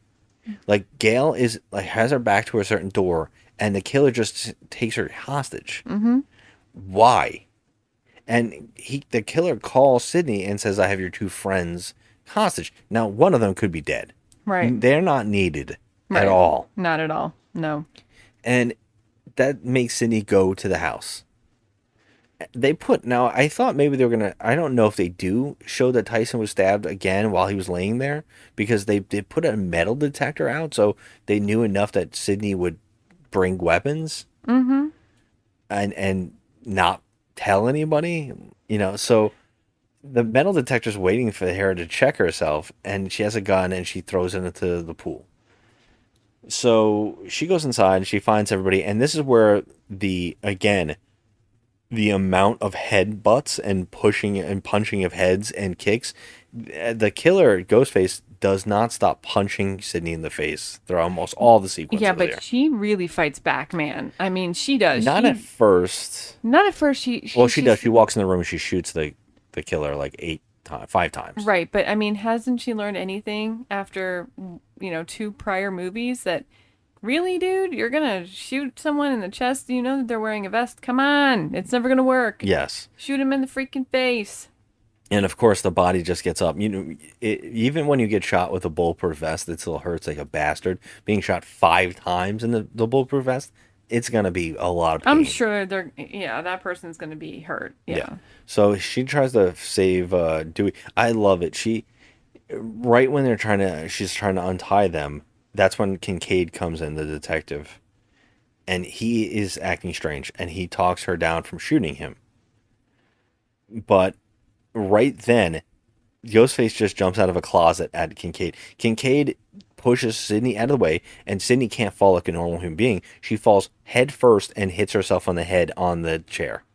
Like Gail is like has her back to a certain door, and the killer just takes her hostage. Mm-hmm. Why? And the killer calls Sydney and says, "I have your two friends hostage." Now, one of them could be dead. Right. They're not needed Right. at all. Not at all. No. And that makes Sydney go to the house. Now, I thought maybe they were going to, I don't know if they do show that Tyson was stabbed again while he was laying there, because they put a metal detector out, so they knew enough that Sydney would bring weapons and not tell anybody, you know, so the metal detector's waiting for her to check herself, and she has a gun and she throws it into the pool. So she goes inside and she finds everybody, and this is where the amount of headbutts and pushing and punching of heads and kicks, the killer Ghostface does not stop punching Sydney in the face through almost all the sequences. Yeah, but she really fights back, man. I mean, she does. Not at first. Not at first. She does. She walks in the room and she shoots the killer like 5 times. Right, but I mean, hasn't she learned anything after 2 prior movies that? Really, dude? You're gonna shoot someone in the chest? You know that they're wearing a vest? Come on. It's never gonna work. Yes. Shoot him in the freaking face. And of course, the body just gets up. You know, even when you get shot with a bulletproof vest, it still hurts like a bastard. Being shot 5 times in the bulletproof vest, it's gonna be a lot of pain. I'm sure that person's gonna be hurt. Yeah. So she tries to save Dewey. I love it. Right when she's trying to untie them, that's when Kincaid comes in, the detective, and he is acting strange, and he talks her down from shooting him. But right then, Ghostface just jumps out of a closet at Kincaid. Kincaid pushes Sydney out of the way, and Sydney can't fall like a normal human being. She falls head first and hits herself on the head on the chair.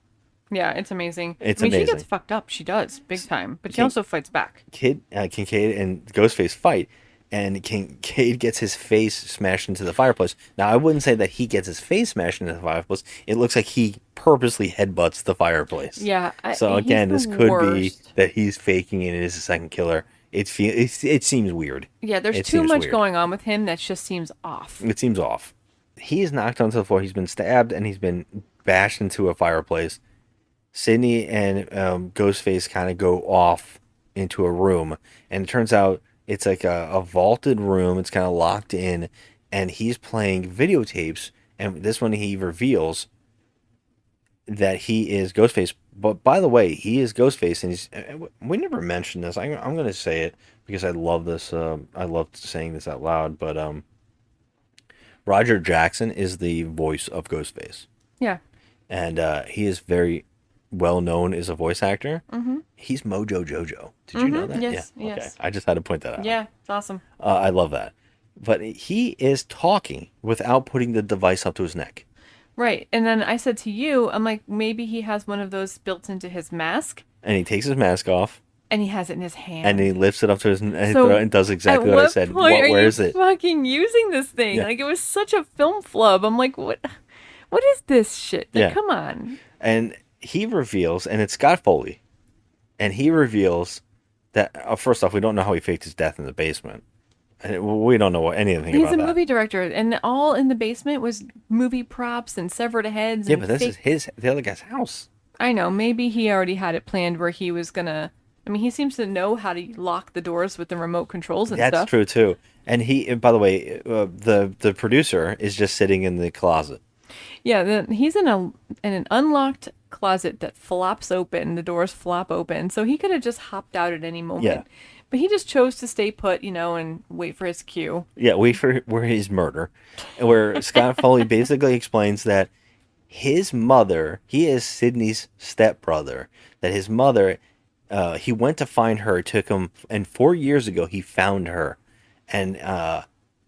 Yeah, it's amazing. Amazing. She gets fucked up. She does, big time. But she also fights back. Kincaid and Ghostface fight, and Kincaid gets his face smashed into the fireplace. Now, I wouldn't say that he gets his face smashed into the fireplace. It looks like he purposely headbutts the fireplace. Yeah. So again, this could be that he's faking it and is a second killer. It seems weird. Yeah, there's too much going on with him that just seems off. It seems off. He's knocked onto the floor. He's been stabbed and he's been bashed into a fireplace. Sydney and Ghostface kind of go off into a room, and it turns out it's like a vaulted room. It's kind of locked in, and he's playing videotapes. And this one, he reveals that he is Ghostface. But by the way, he is Ghostface, and we never mentioned this. I'm going to say it because I love this. I love saying this out loud. But Roger Jackson is the voice of Ghostface. Yeah. And he is very well known as a voice actor. Mm-hmm. He's Mojo Jojo. Did you know that? Yes, yeah. Okay. yes. I just had to point that out. Yeah, it's awesome. I love that. But he is talking without putting the device up to his neck. Right. And then I said to you, I'm like, maybe he has one of those built into his mask. And he takes his mask off. And he has it in his hand. And he lifts it up to his throat and does exactly what I said. Where is it? Fucking using this thing? Yeah. Like, it was such a film flub. I'm like, what is this shit? Like, Yeah. come on. And he reveals, and it's Scott Foley, and he reveals that, first off, we don't know how he faked his death in the basement. And we don't know anything He's about a that. movie director, and all in the basement was movie props and severed heads. Yeah, and but this is the other guy's house. I know. Maybe he already had it planned where he was gonna. I mean, he seems to know how to lock the doors with the remote controls and That's stuff. true too. And by the way, the producer is just sitting in the closet. Yeah, he's in an unlocked closet that flops open. The doors flop open, so he could have just hopped out at any moment. Yeah. But he just chose to stay put, and wait for his cue. Yeah, wait for his murder, where Scott Foley basically explains that his mother, he is Sydney's stepbrother, that his mother, he went to find her, it took him, and 4 years ago he found her, and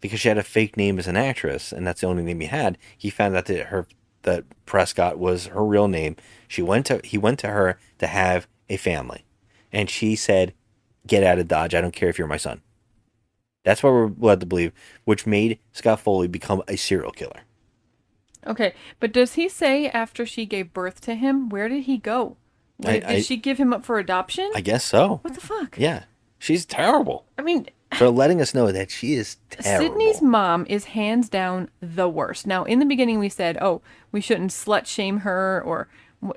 because she had a fake name as an actress, and that's the only name he had, he found out that Prescott was her real name. He went to her to have a family, and she said, "Get out of Dodge. I don't care if you're my son." That's what we're led to believe, which made Scott Foley become a serial killer. Okay, but does he say after she gave birth to him, where did he go? Did she give him up for adoption? I guess so. What the fuck? Yeah. She's terrible. I mean, for letting us know that she is terrible. Sydney's mom is hands down the worst. Now, in the beginning, we said, oh, we shouldn't slut shame her or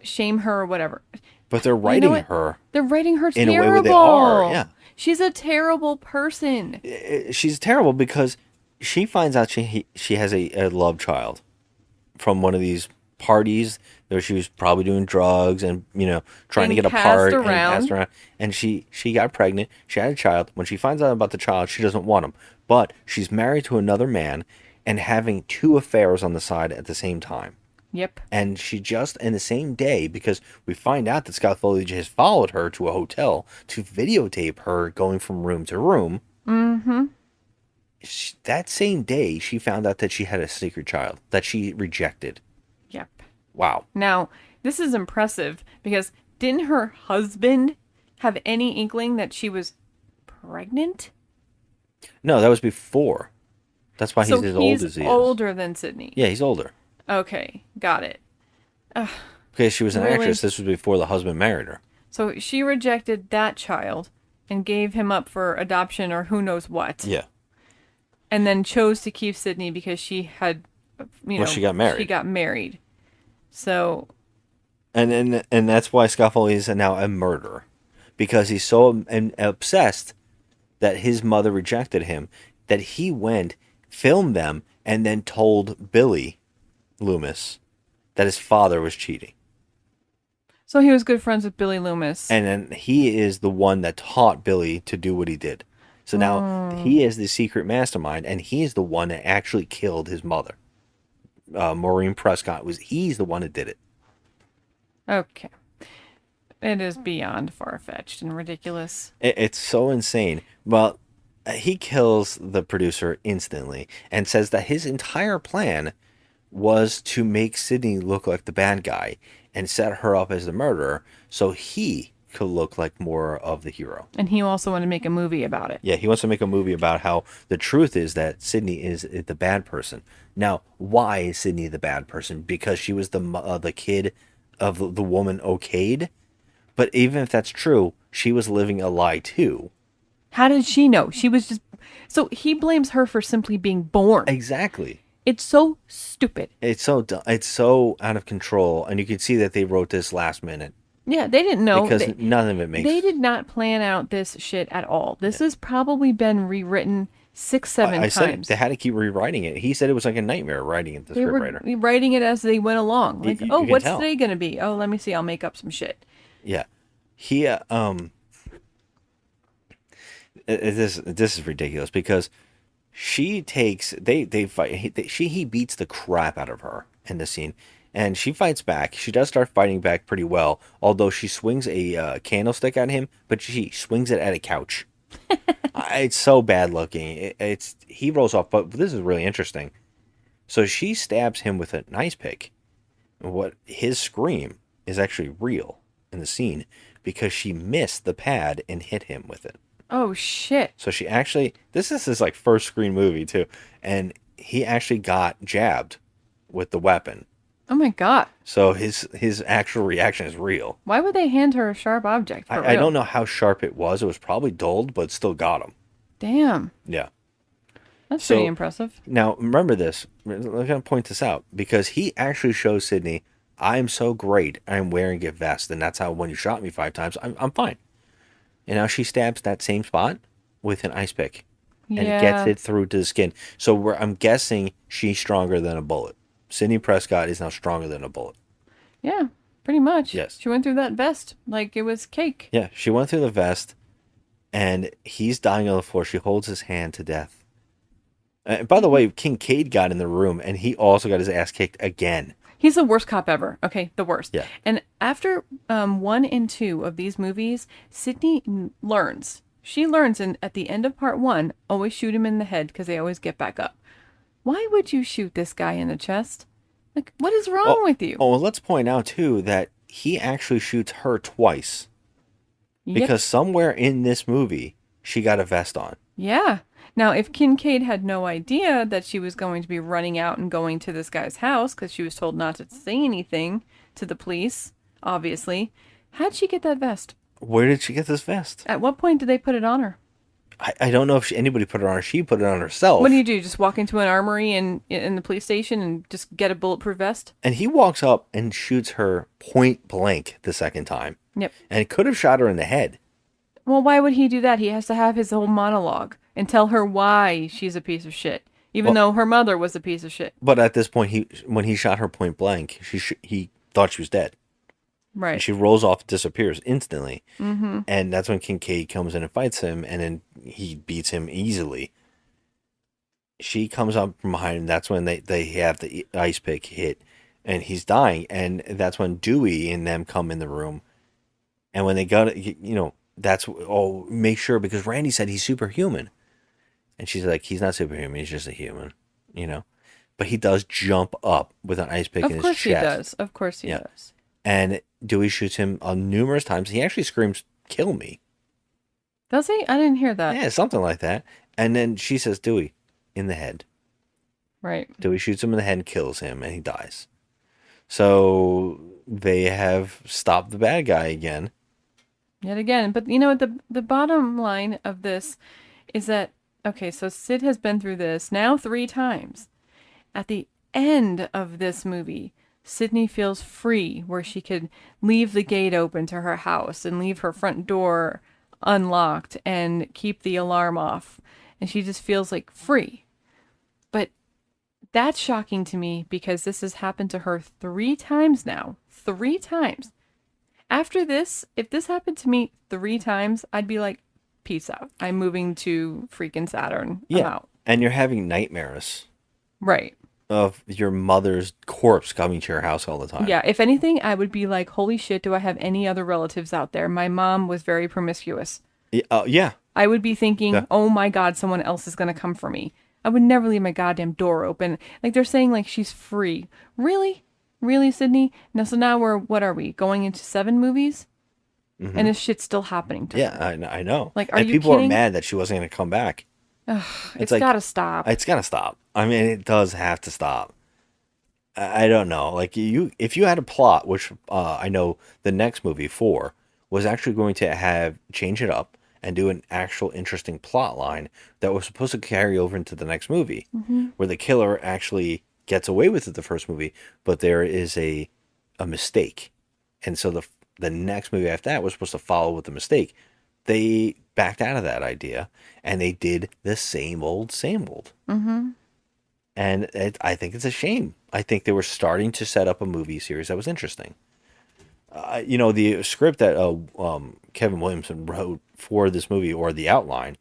shame her or whatever. But they're writing her. They're writing her in terrible. a way where they are. Yeah. She's a terrible person. She's terrible because she finds out she has a love child from one of these parties where she was probably doing drugs and trying to get apart and passed around, and she got pregnant. She had a child. When she finds out about the child, she doesn't want him, but she's married to another man and having 2 affairs on the side at the same time. Yep. And she just in the same day, because we find out that Scott Foley just followed her to a hotel to videotape her going from room to room. Mm-hmm. That same day, she found out that she had a secret child that she rejected. Yep. Wow. Now, this is impressive because didn't her husband have any inkling that she was pregnant? No, that was before. That's why he's as old as he is. He's older than Sydney. Yeah, he's older. Okay, got it. Because she was an Really? actress. This was before the husband married her. So she rejected that child and gave him up for adoption or who knows what. Yeah. And then chose to keep Sydney because she had, she got married. She got married. So. And that's why Scott Foley is now a murderer. Because he's so obsessed that his mother rejected him that he went, filmed them, and then told Billy Loomis that his father was cheating. So he was good friends with Billy Loomis. And then he is the one that taught Billy to do what he did. So now he is the secret mastermind, and he is the one that actually killed his mother. Maureen Prescott he's the one that did it. Okay. It is beyond far-fetched and ridiculous. It's so insane. Well, he kills the producer instantly and says that his entire plan was to make Sydney look like the bad guy and set her up as the murderer so he could look like more of the hero. And he also wanted to make a movie about it. Yeah, he wants to make a movie about how the truth is that Sydney is the bad person. Now, why is Sydney the bad person? Because she was the kid of the woman okayed? But even if that's true, she was living a lie too. How did she know? She was just... So he blames her for simply being born. Exactly. It's so stupid. It's so dumb. It's so out of control. And you can see that they wrote this last minute. Yeah, they didn't know. Because none of it makes... They did not plan out this shit at all. This has probably been rewritten 6-7 times. Said they had to keep rewriting it. He said it was like a nightmare writing it, the scriptwriter. They were writing it as they went along. Like, you what's tell. today going to be? Oh, let me see. I'll make up some shit. Yeah. He, this is ridiculous because she takes, they fight, he beats the crap out of her in the scene. And she fights back. She does start fighting back pretty well, although she swings a candlestick at him, but she swings it at a couch. It's so bad looking. He rolls off, but this is really interesting. So she stabs him with an ice pick. What his scream is actually real in the scene because she missed the pad and hit him with it. Oh, shit. So she actually, this is his like first screen movie too, and he actually got jabbed with the weapon. Oh my God. So his actual reaction is real. Why would they hand her a sharp object? I don't know how sharp it was. It was probably dulled, but it still got him. Damn. Yeah. That's pretty impressive. Now, remember this. I'm going to point this out because he actually shows Sydney, I'm so great. I'm wearing a vest. And that's how when you shot me 5 times, I'm fine. And now she stabs that same spot with an ice pick. And it gets it through to the skin. So I'm guessing she's stronger than a bullet. Sydney Prescott is now stronger than a bullet. Yeah, pretty much. Yes. She went through that vest like it was cake. Yeah, she went through the vest, and he's dying on the floor. She holds his hand to death. And by the way, Kincaid got in the room, and he also got his ass kicked again. He's the worst cop ever. Okay, the worst. Yeah. And after 1 and 2 of these movies, Sydney learns. She learns, and at the end of part 1, always shoot him in the head because they always get back up. Why would you shoot this guy in the chest? Like, what is wrong with you? Oh, well, let's point out, too, that he actually shoots her twice. Because somewhere in this movie, she got a vest on. Yeah. Now, if Kincaid had no idea that she was going to be running out and going to this guy's house, because she was told not to say anything to the police, obviously, how'd she get that vest? Where did she get this vest? At what point did they put it on her? I don't know if anybody put it on her. She put it on herself. What do you do? Just walk into an armory in the police station and just get a bulletproof vest? And he walks up and shoots her point blank the second time. Yep. And it could have shot her in the head. Well, why would he do that? He has to have his whole monologue and tell her why she's a piece of shit, even though her mother was a piece of shit. But at this point, when he shot her point blank, he thought she was dead. Right. And she rolls off, disappears instantly. Mm-hmm. And that's when Kincaid comes in and fights him, and then he beats him easily. She comes up from behind him. That's when they have the ice pick hit, and he's dying. And that's when Dewey and them come in the room. And when they got it, that's, make sure, because Randy said he's superhuman. And she's like, he's not superhuman, he's just a human, But he does jump up with an ice pick in his chest. Of course he does. Of course he does. And Dewey shoots him numerous times. He actually screams, "Kill me." Does he? I didn't hear that. Yeah, something like that. And then she says, "Dewey," in the head. Right. Dewey shoots him in the head and kills him, and he dies. So they have stopped the bad guy again. Yet again. But the bottom line of this is that, okay, so Sid has been through this now 3 times. At the end of this movie, Sydney feels free, where she could leave the gate open to her house and leave her front door unlocked and keep the alarm off. And she just feels like free. But that's shocking to me because this has happened to her 3 times now. 3 times. After this, if this happened to me 3 times, I'd be like, peace out. I'm moving to freaking Saturn. I'm out. And you're having nightmares. Right. Of your mother's corpse coming to your house all the time. Yeah, if anything, I would be like, holy shit, do I have any other relatives out there? My mom was very promiscuous. Yeah. I would be thinking, oh my God, someone else is going to come for me. I would never leave my goddamn door open. Like, they're saying, like, she's free. Really? Really, Sydney? Now we're, what are we, going into 7 movies? Mm-hmm. And this shit's still happening to her. I know. Like, are and you people kidding? are mad that she wasn't going to come back. Ugh, it's like, gotta stop. It's gotta stop. I mean, it does have to stop. I don't know. Like, if you had a plot, which I know the next movie, 4, was actually going to change it up and do an actual interesting plot line that was supposed to carry over into the next movie, where the killer actually gets away with it the first movie, but there is a mistake. And so the next movie after that was supposed to follow with the mistake. They backed out of that idea, and they did the same old. Mm-hmm. And I think it's a shame. I think they were starting to set up a movie series that was interesting. The script that Kevin Williamson wrote for this movie, or the outline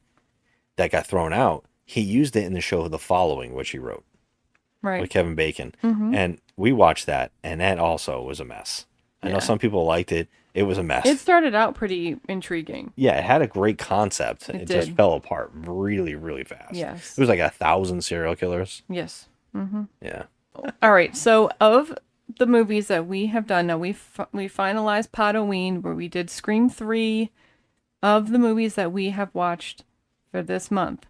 that got thrown out, he used it in the show The Following, which he wrote. Right. With Kevin Bacon. Mm-hmm. And we watched that, and that also was a mess. I know some people liked it. It was a mess. It started out pretty intriguing. Yeah, it had a great concept. It just fell apart really, really fast. Yes. It was like 1,000 serial killers. Yes. Mm-hmm. Yeah. All right. So of the movies that we have done. Now we finalized Pod-o-Ween, where we did Scream 3 of the movies that we have watched for this month.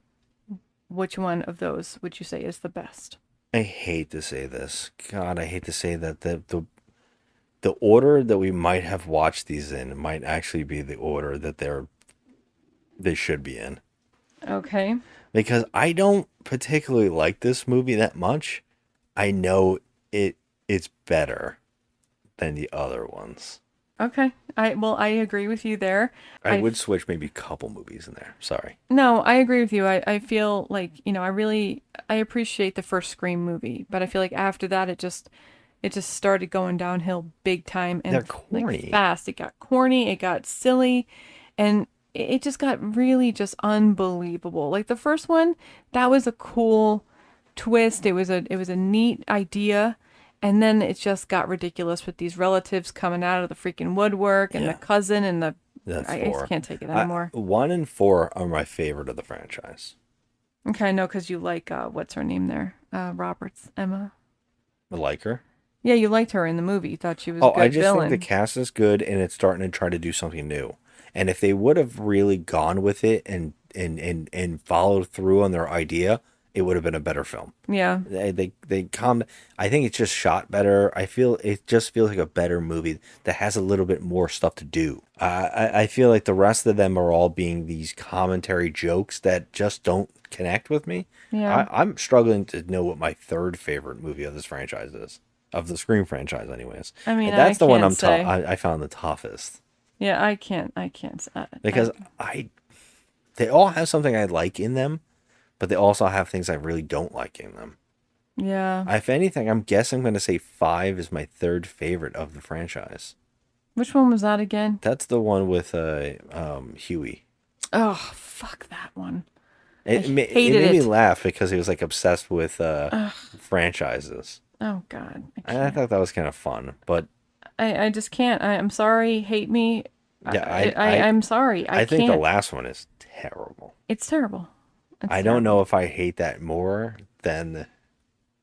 Which one of those would you say is the best? I hate to say this. God, I hate to say that the order that we might have watched these in might actually be the order that they should be in. Okay. Because I don't particularly like this movie that much. I know it's better than the other ones. Okay. I agree with you there. I would switch maybe a couple movies in there. Sorry. No, I agree with you. I feel like, I appreciate the first Scream movie, but I feel like after that it just started going downhill big time and they're corny. Like, fast. It got corny, it got silly, and it just got really just unbelievable. Like the first one, that was a cool twist. It was a neat idea. And then it just got ridiculous with these relatives coming out of the freaking woodwork and the cousin and I just can't take it anymore. 1 and 4 are my favorite of the franchise. Okay, I know, because you like, what's her name there? Roberts, Emma. I like her. Yeah, you liked her in the movie. You thought she was a good I just villain. think the cast is good and it's starting to try to do something new. And if they would have really gone with it and followed through on their idea, it would have been a better film. Yeah. I think it's just shot better. I feel it just feels like a better movie that has a little bit more stuff to do. I feel like the rest of them are all being these commentary jokes that just don't connect with me. Yeah. I'm struggling to know what my third favorite movie of this franchise is. Of the Scream franchise, anyways. I mean, and that's the one say. I found the toughest. Yeah, I can't. Because they all have something I like in them, but they also have things I really don't like in them. Yeah. If anything, I'm guessing I'm going to say 5 is my third favorite of the franchise. Which one was that again? That's the one with Huey. Oh, fuck that one. It made me laugh because he was like obsessed with franchises. Oh, God. I thought that was kind of fun, but I just can't. I'm sorry. Hate me. Yeah, I'm sorry. I think the last one is terrible. It's terrible. I don't know if I hate that more than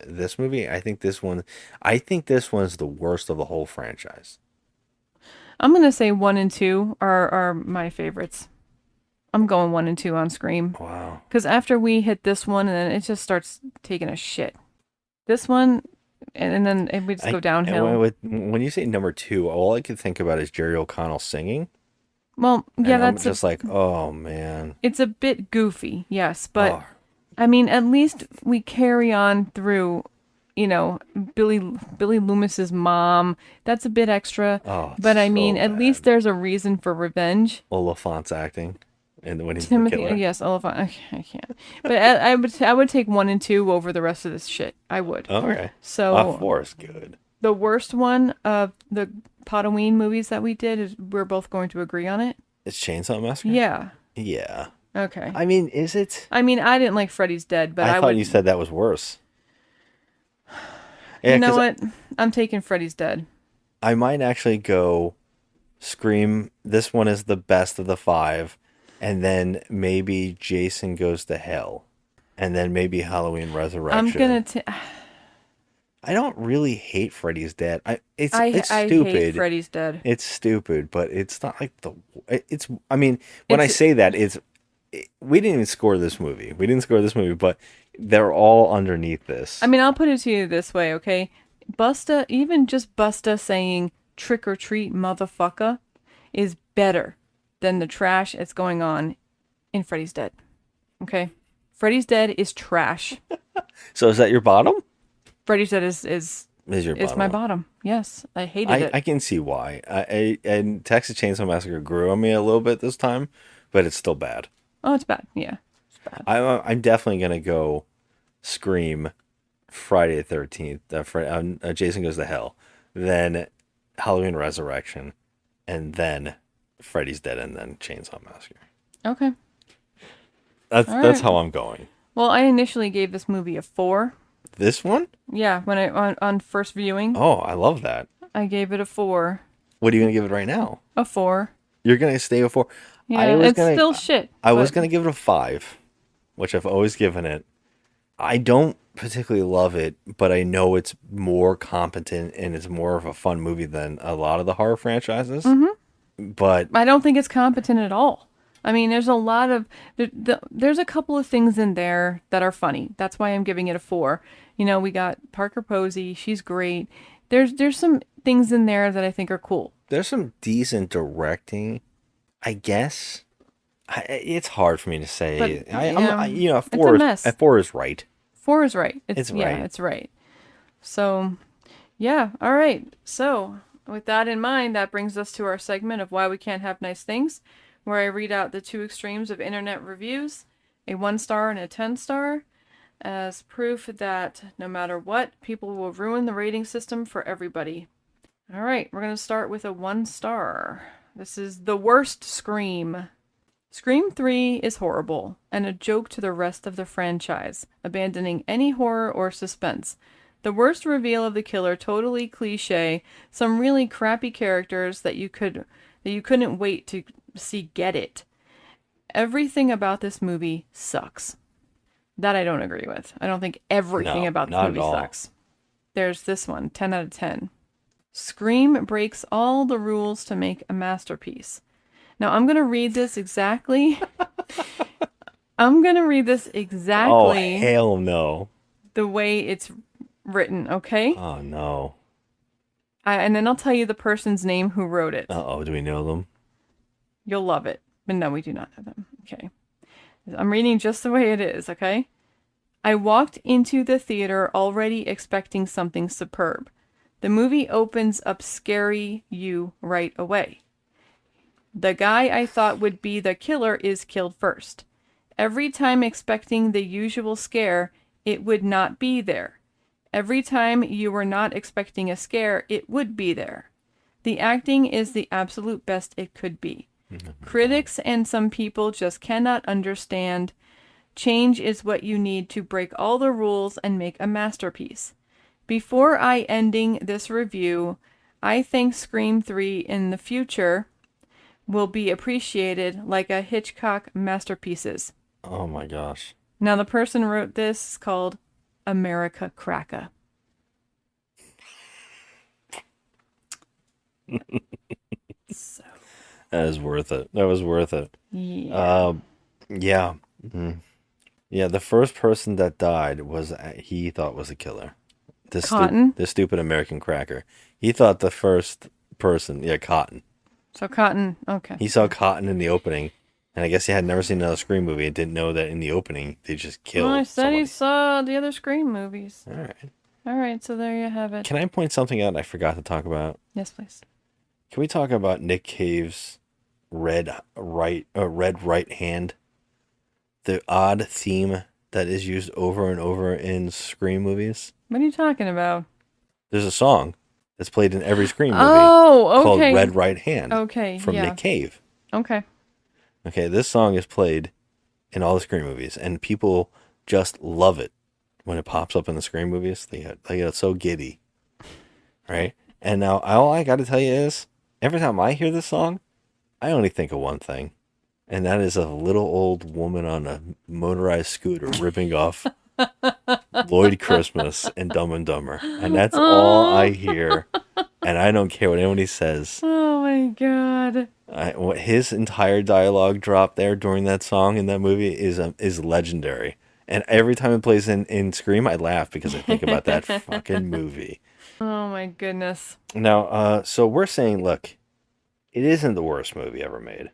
this movie. I think this one's the worst of the whole franchise. I'm gonna say 1 and 2 are my favorites. I'm going 1 and 2 on Scream. Wow. Because after we hit this one, and then it just starts taking a shit. This one, and then we just go downhill. When you say number 2, all I can think about is Jerry O'Connell singing. Well, yeah, and that's I'm just like, oh man. It's a bit goofy, yes, but I mean, at least we carry on through, Billy Loomis's mom. That's a bit extra, but I mean, at least there's a reason for revenge. Oliphant's acting, and when he's Timothy, the killer. yes, Oliphant. Okay, I can't. But I would take 1 and 2 over the rest of this shit. I would. Okay. So 4 is good. The worst one of the Pod-o-Ween movies that we did is we're both going to agree on it. It's Chainsaw Massacre? Yeah. Yeah. Okay. I mean, is it? I mean, I didn't like Freddy's Dead, but I thought would... you said that was worse. You know what? I'm taking Freddy's Dead. I might actually go Scream. This one is the best of the 5. And then maybe Jason Goes to Hell. And then maybe Halloween Resurrection. I'm going to... I don't really hate Freddy's Dead. It's I stupid. hate Freddy's Dead. It's stupid, but it's not like I mean, when I say that, we didn't even score this movie. We didn't score this movie, but they're all underneath this. I mean, I'll put it to you this way, okay? Even just Busta saying trick or treat motherfucker is better than the trash that's going on in Freddy's Dead. Okay? Freddy's Dead is trash. So is that your bottom? Freddy's Dead is my bottom. Yes, I hated it. I can see why. And Texas Chainsaw Massacre grew on me a little bit this time, but it's still bad. Oh, it's bad. Yeah, it's bad. I'm definitely gonna go Scream, Friday the 13th, Jason Goes to Hell, then Halloween Resurrection, and then Freddy's Dead, and then Chainsaw Massacre. Okay. That's how I'm going. Well, I initially gave this movie a 4. This one? Yeah, when on first viewing. Oh, I love that. I gave it a 4. What are you gonna give it right now? A 4. You're gonna stay a 4. Yeah, it's still shit. I was gonna give it a 5, which I've always given it. I don't particularly love it, but I know it's more competent and it's more of a fun movie than a lot of the horror franchises. But I don't think it's competent at all. I mean, there's a lot of there's a couple of things in there that are funny. That's why I'm giving it a 4. You know, we got Parker Posey, she's great. There's some things in there that I think are cool. there's some decent directing, I guess. It's hard for me to say. But, I'm it's a 4 mess. 4 is right. 4 is right. It's Yeah, right. it's right. So, yeah, all right. So, with that in mind, that brings us to our segment of Why We Can't Have Nice Things, where I read out the 2 extremes of internet reviews, a 1-star and a 10-star, as proof that no matter what, people will ruin the rating system for everybody. All right, we're going to start with a 1-star. This is the worst Scream. Scream 3 is horrible and a joke to the rest of the franchise, abandoning any horror or suspense. The worst reveal of the killer, totally cliche, some really crappy characters that you couldn't wait to see get it. Everything about this movie sucks. That I don't agree with. I don't think everything about this movie sucks. There's this one, 10 out of 10. Scream breaks all the rules to make a masterpiece. Now, I'm going to read this exactly. Oh, hell no. The way it's written, okay? Oh, no. And then I'll tell you the person's name who wrote it. Uh-oh, do we know them? You'll love it. But no, we do not know them. Okay. I'm reading just the way it is, okay? I walked into the theater already expecting something superb. The movie opens up scary you right away. The guy I thought would be the killer is killed first. Every time expecting the usual scare, it would not be there. Every time you were not expecting a scare, it would be there. The acting is the absolute best it could be. Critics and some people just cannot understand. Change is what you need to break all the rules and make a masterpiece. Before I ending this review, I think Scream 3 in the future will be appreciated like a Hitchcock masterpieces. Oh my gosh. Now the person wrote this is called America Cracka. So. That was worth it. That was worth it. Yeah. Yeah. Mhm. Yeah, the first person that died was he thought was a killer. Cotton? The stupid American cracker. He thought the first person, Cotton. So Cotton, okay. He saw Cotton in the opening, and I guess he had never seen another Scream movie and didn't know that in the opening they just killed Well, I said somebody. he saw the other Scream movies. All right. All right, so there you have it. Can I point something out I forgot to talk about? Yes, please. Can we talk about Nick Cave's red right hand? The odd theme that is used over and over in Scream movies. What are you talking about? There's a song that's played in every Scream movie called okay. Red Right Hand Okay, from yeah. Nick Cave. Okay. Okay, this song is played in all the Scream movies, and people just love it when it pops up in the Scream movies. They get so giddy, right? And now all I got to tell you is, every time I hear this song, I only think of one thing, and that is a little old woman on a motorized scooter ripping off Lloyd Christmas and Dumb and Dumber, and that's all I hear, and I don't care what anybody says. Oh my god. What his entire dialogue drop there during that song in that movie is legendary. And every time it plays in Scream, I laugh because I think about that fucking movie. Oh my goodness. Now, so we're saying, look, it isn't the worst movie ever made,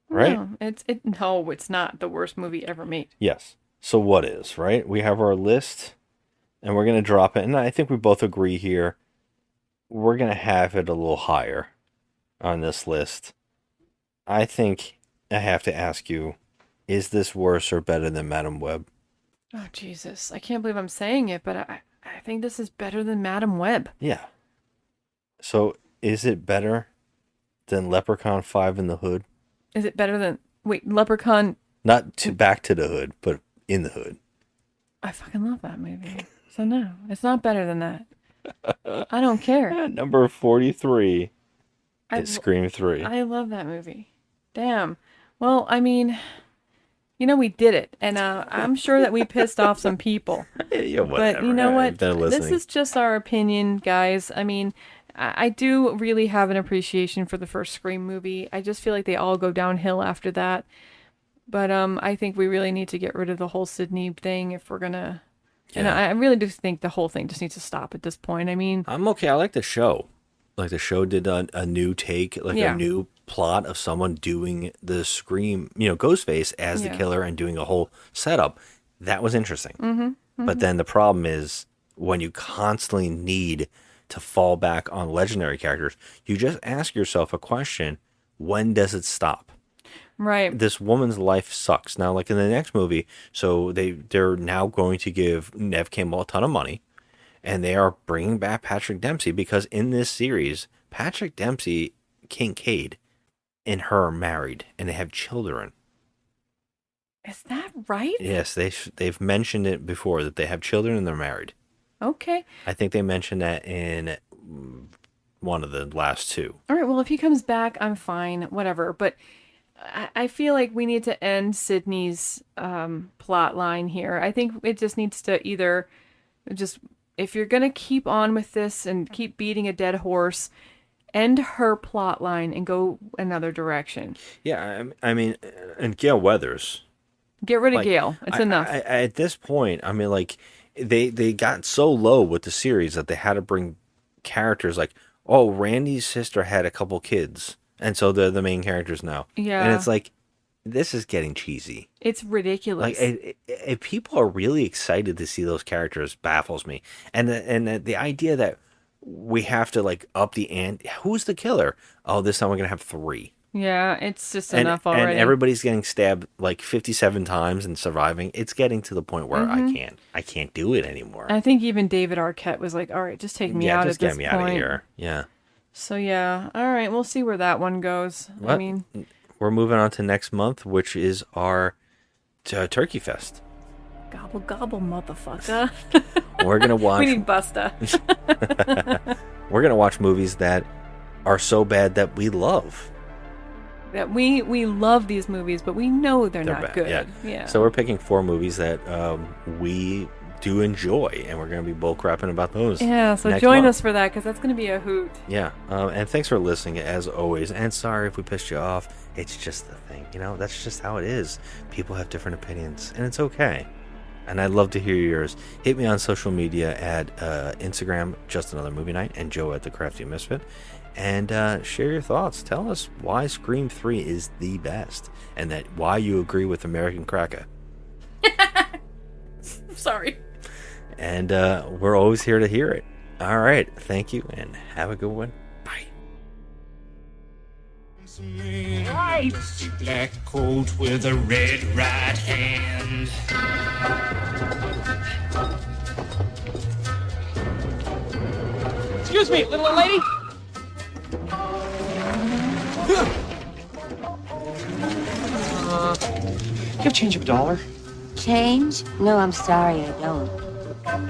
right? No, it's not the worst movie ever made. Yes. So what is, right? We have our list, and we're going to drop it. And I think we both agree here, we're going to have it a little higher on this list. I think I have to ask you, is this worse or better than Madam Web? Oh, Jesus. I can't believe I'm saying it, but I think this is better than Madam Web. Yeah. So is it better than Leprechaun 5 in the Hood? Is it better than... Wait, Leprechaun... Not to Back to the Hood, but in the Hood. I fucking love that movie. So no, it's not better than that. I don't care. Number 43 is Scream 3. I love that movie. Damn. Well, I mean, you know, we did it, and I'm sure that we pissed off some people. Yeah, whatever. But you know what? They're listening. This is just our opinion, guys. I mean, I do really have an appreciation for the first Scream movie. I just feel like they all go downhill after that. But I think we really need to get rid of the whole Sydney thing if we're gonna. Yeah. And I really do think the whole thing just needs to stop at this point. I mean, I'm okay. I like the show. Like the show did a new take, like a new plot of someone doing the Scream, Ghostface as the killer and doing a whole setup. That was interesting. Mm-hmm. But then the problem is when you constantly need to fall back on legendary characters, you just ask yourself a question: when does it stop? Right. This woman's life sucks. Now, like in the next movie, so they're now going to give Neve Campbell a ton of money, and they are bringing back Patrick Dempsey because in this series, Patrick Dempsey, Kincaid, and her are married, and they have children. Is that right? Yes, they've mentioned it before that they have children and they're married. Okay. I think they mentioned that in one of the last two. All right. Well, if he comes back, I'm fine. Whatever. But I feel like we need to end Sydney's plot line here. I think it just needs to either just, if you're going to keep on with this and keep beating a dead horse, end her plot line and go another direction. Yeah, I mean, and Gail Weathers. Get rid of Gail. It's enough. At this point, I mean, like, they got so low with the series that they had to bring characters like, oh, Randy's sister had a couple kids. And so they're the main characters now. Yeah. And it's like, this is getting cheesy. It's ridiculous. Like, if people are really excited to see those characters baffles me. And the idea that we have to, like, up the ante. Who's the killer? Oh, this time we're going to have 3. Yeah, it's just enough already. And everybody's getting stabbed, like, 57 times and surviving. It's getting to the point where I can't do it anymore. I think even David Arquette was like, all right, just take me out at this point. Just get me out of here. Yeah. So, yeah. All right. We'll see where that one goes. What? I mean, we're moving on to next month, which is our Turkey Fest. Gobble, gobble, motherfucker. We're going to watch. We need Busta. We're going to watch movies that are so bad that we love. That we love these movies, but we know they're not bad. good. Yeah. So we're picking 4 movies that we do enjoy, and we're going to be bull crapping about those. Yeah, so join us for that, because that's going to be a hoot. Yeah, and thanks for listening, as always. And sorry if we pissed you off. It's just the thing, that's just how it is. People have different opinions, and it's okay. And I'd love to hear yours. Hit me on social media at Instagram, Just Another Movie Night, and Joe at The Crafty Misfit. And share your thoughts. Tell us why Scream 3 is the best, and that why you agree with American Cracker. Sorry. And we're always here to hear it. All right. Thank you, and have a good one. Bye. Right. Black coat with a red right hand. Excuse me, little lady. You have change of $1? Change? No, I'm sorry, I don't.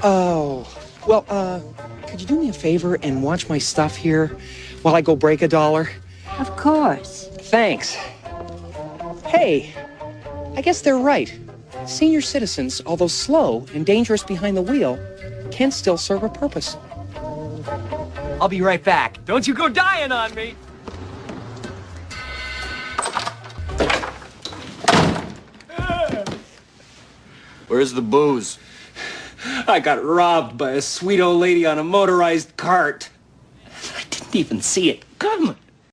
Oh, well, could you do me a favor and watch my stuff here while I go break $1? Of course. Thanks. Hey, I guess they're right. Senior citizens, although slow and dangerous behind the wheel, can still serve a purpose. I'll be right back. Don't you go dying on me. Where's the booze? I got robbed by a sweet old lady on a motorized cart. I didn't even see it coming.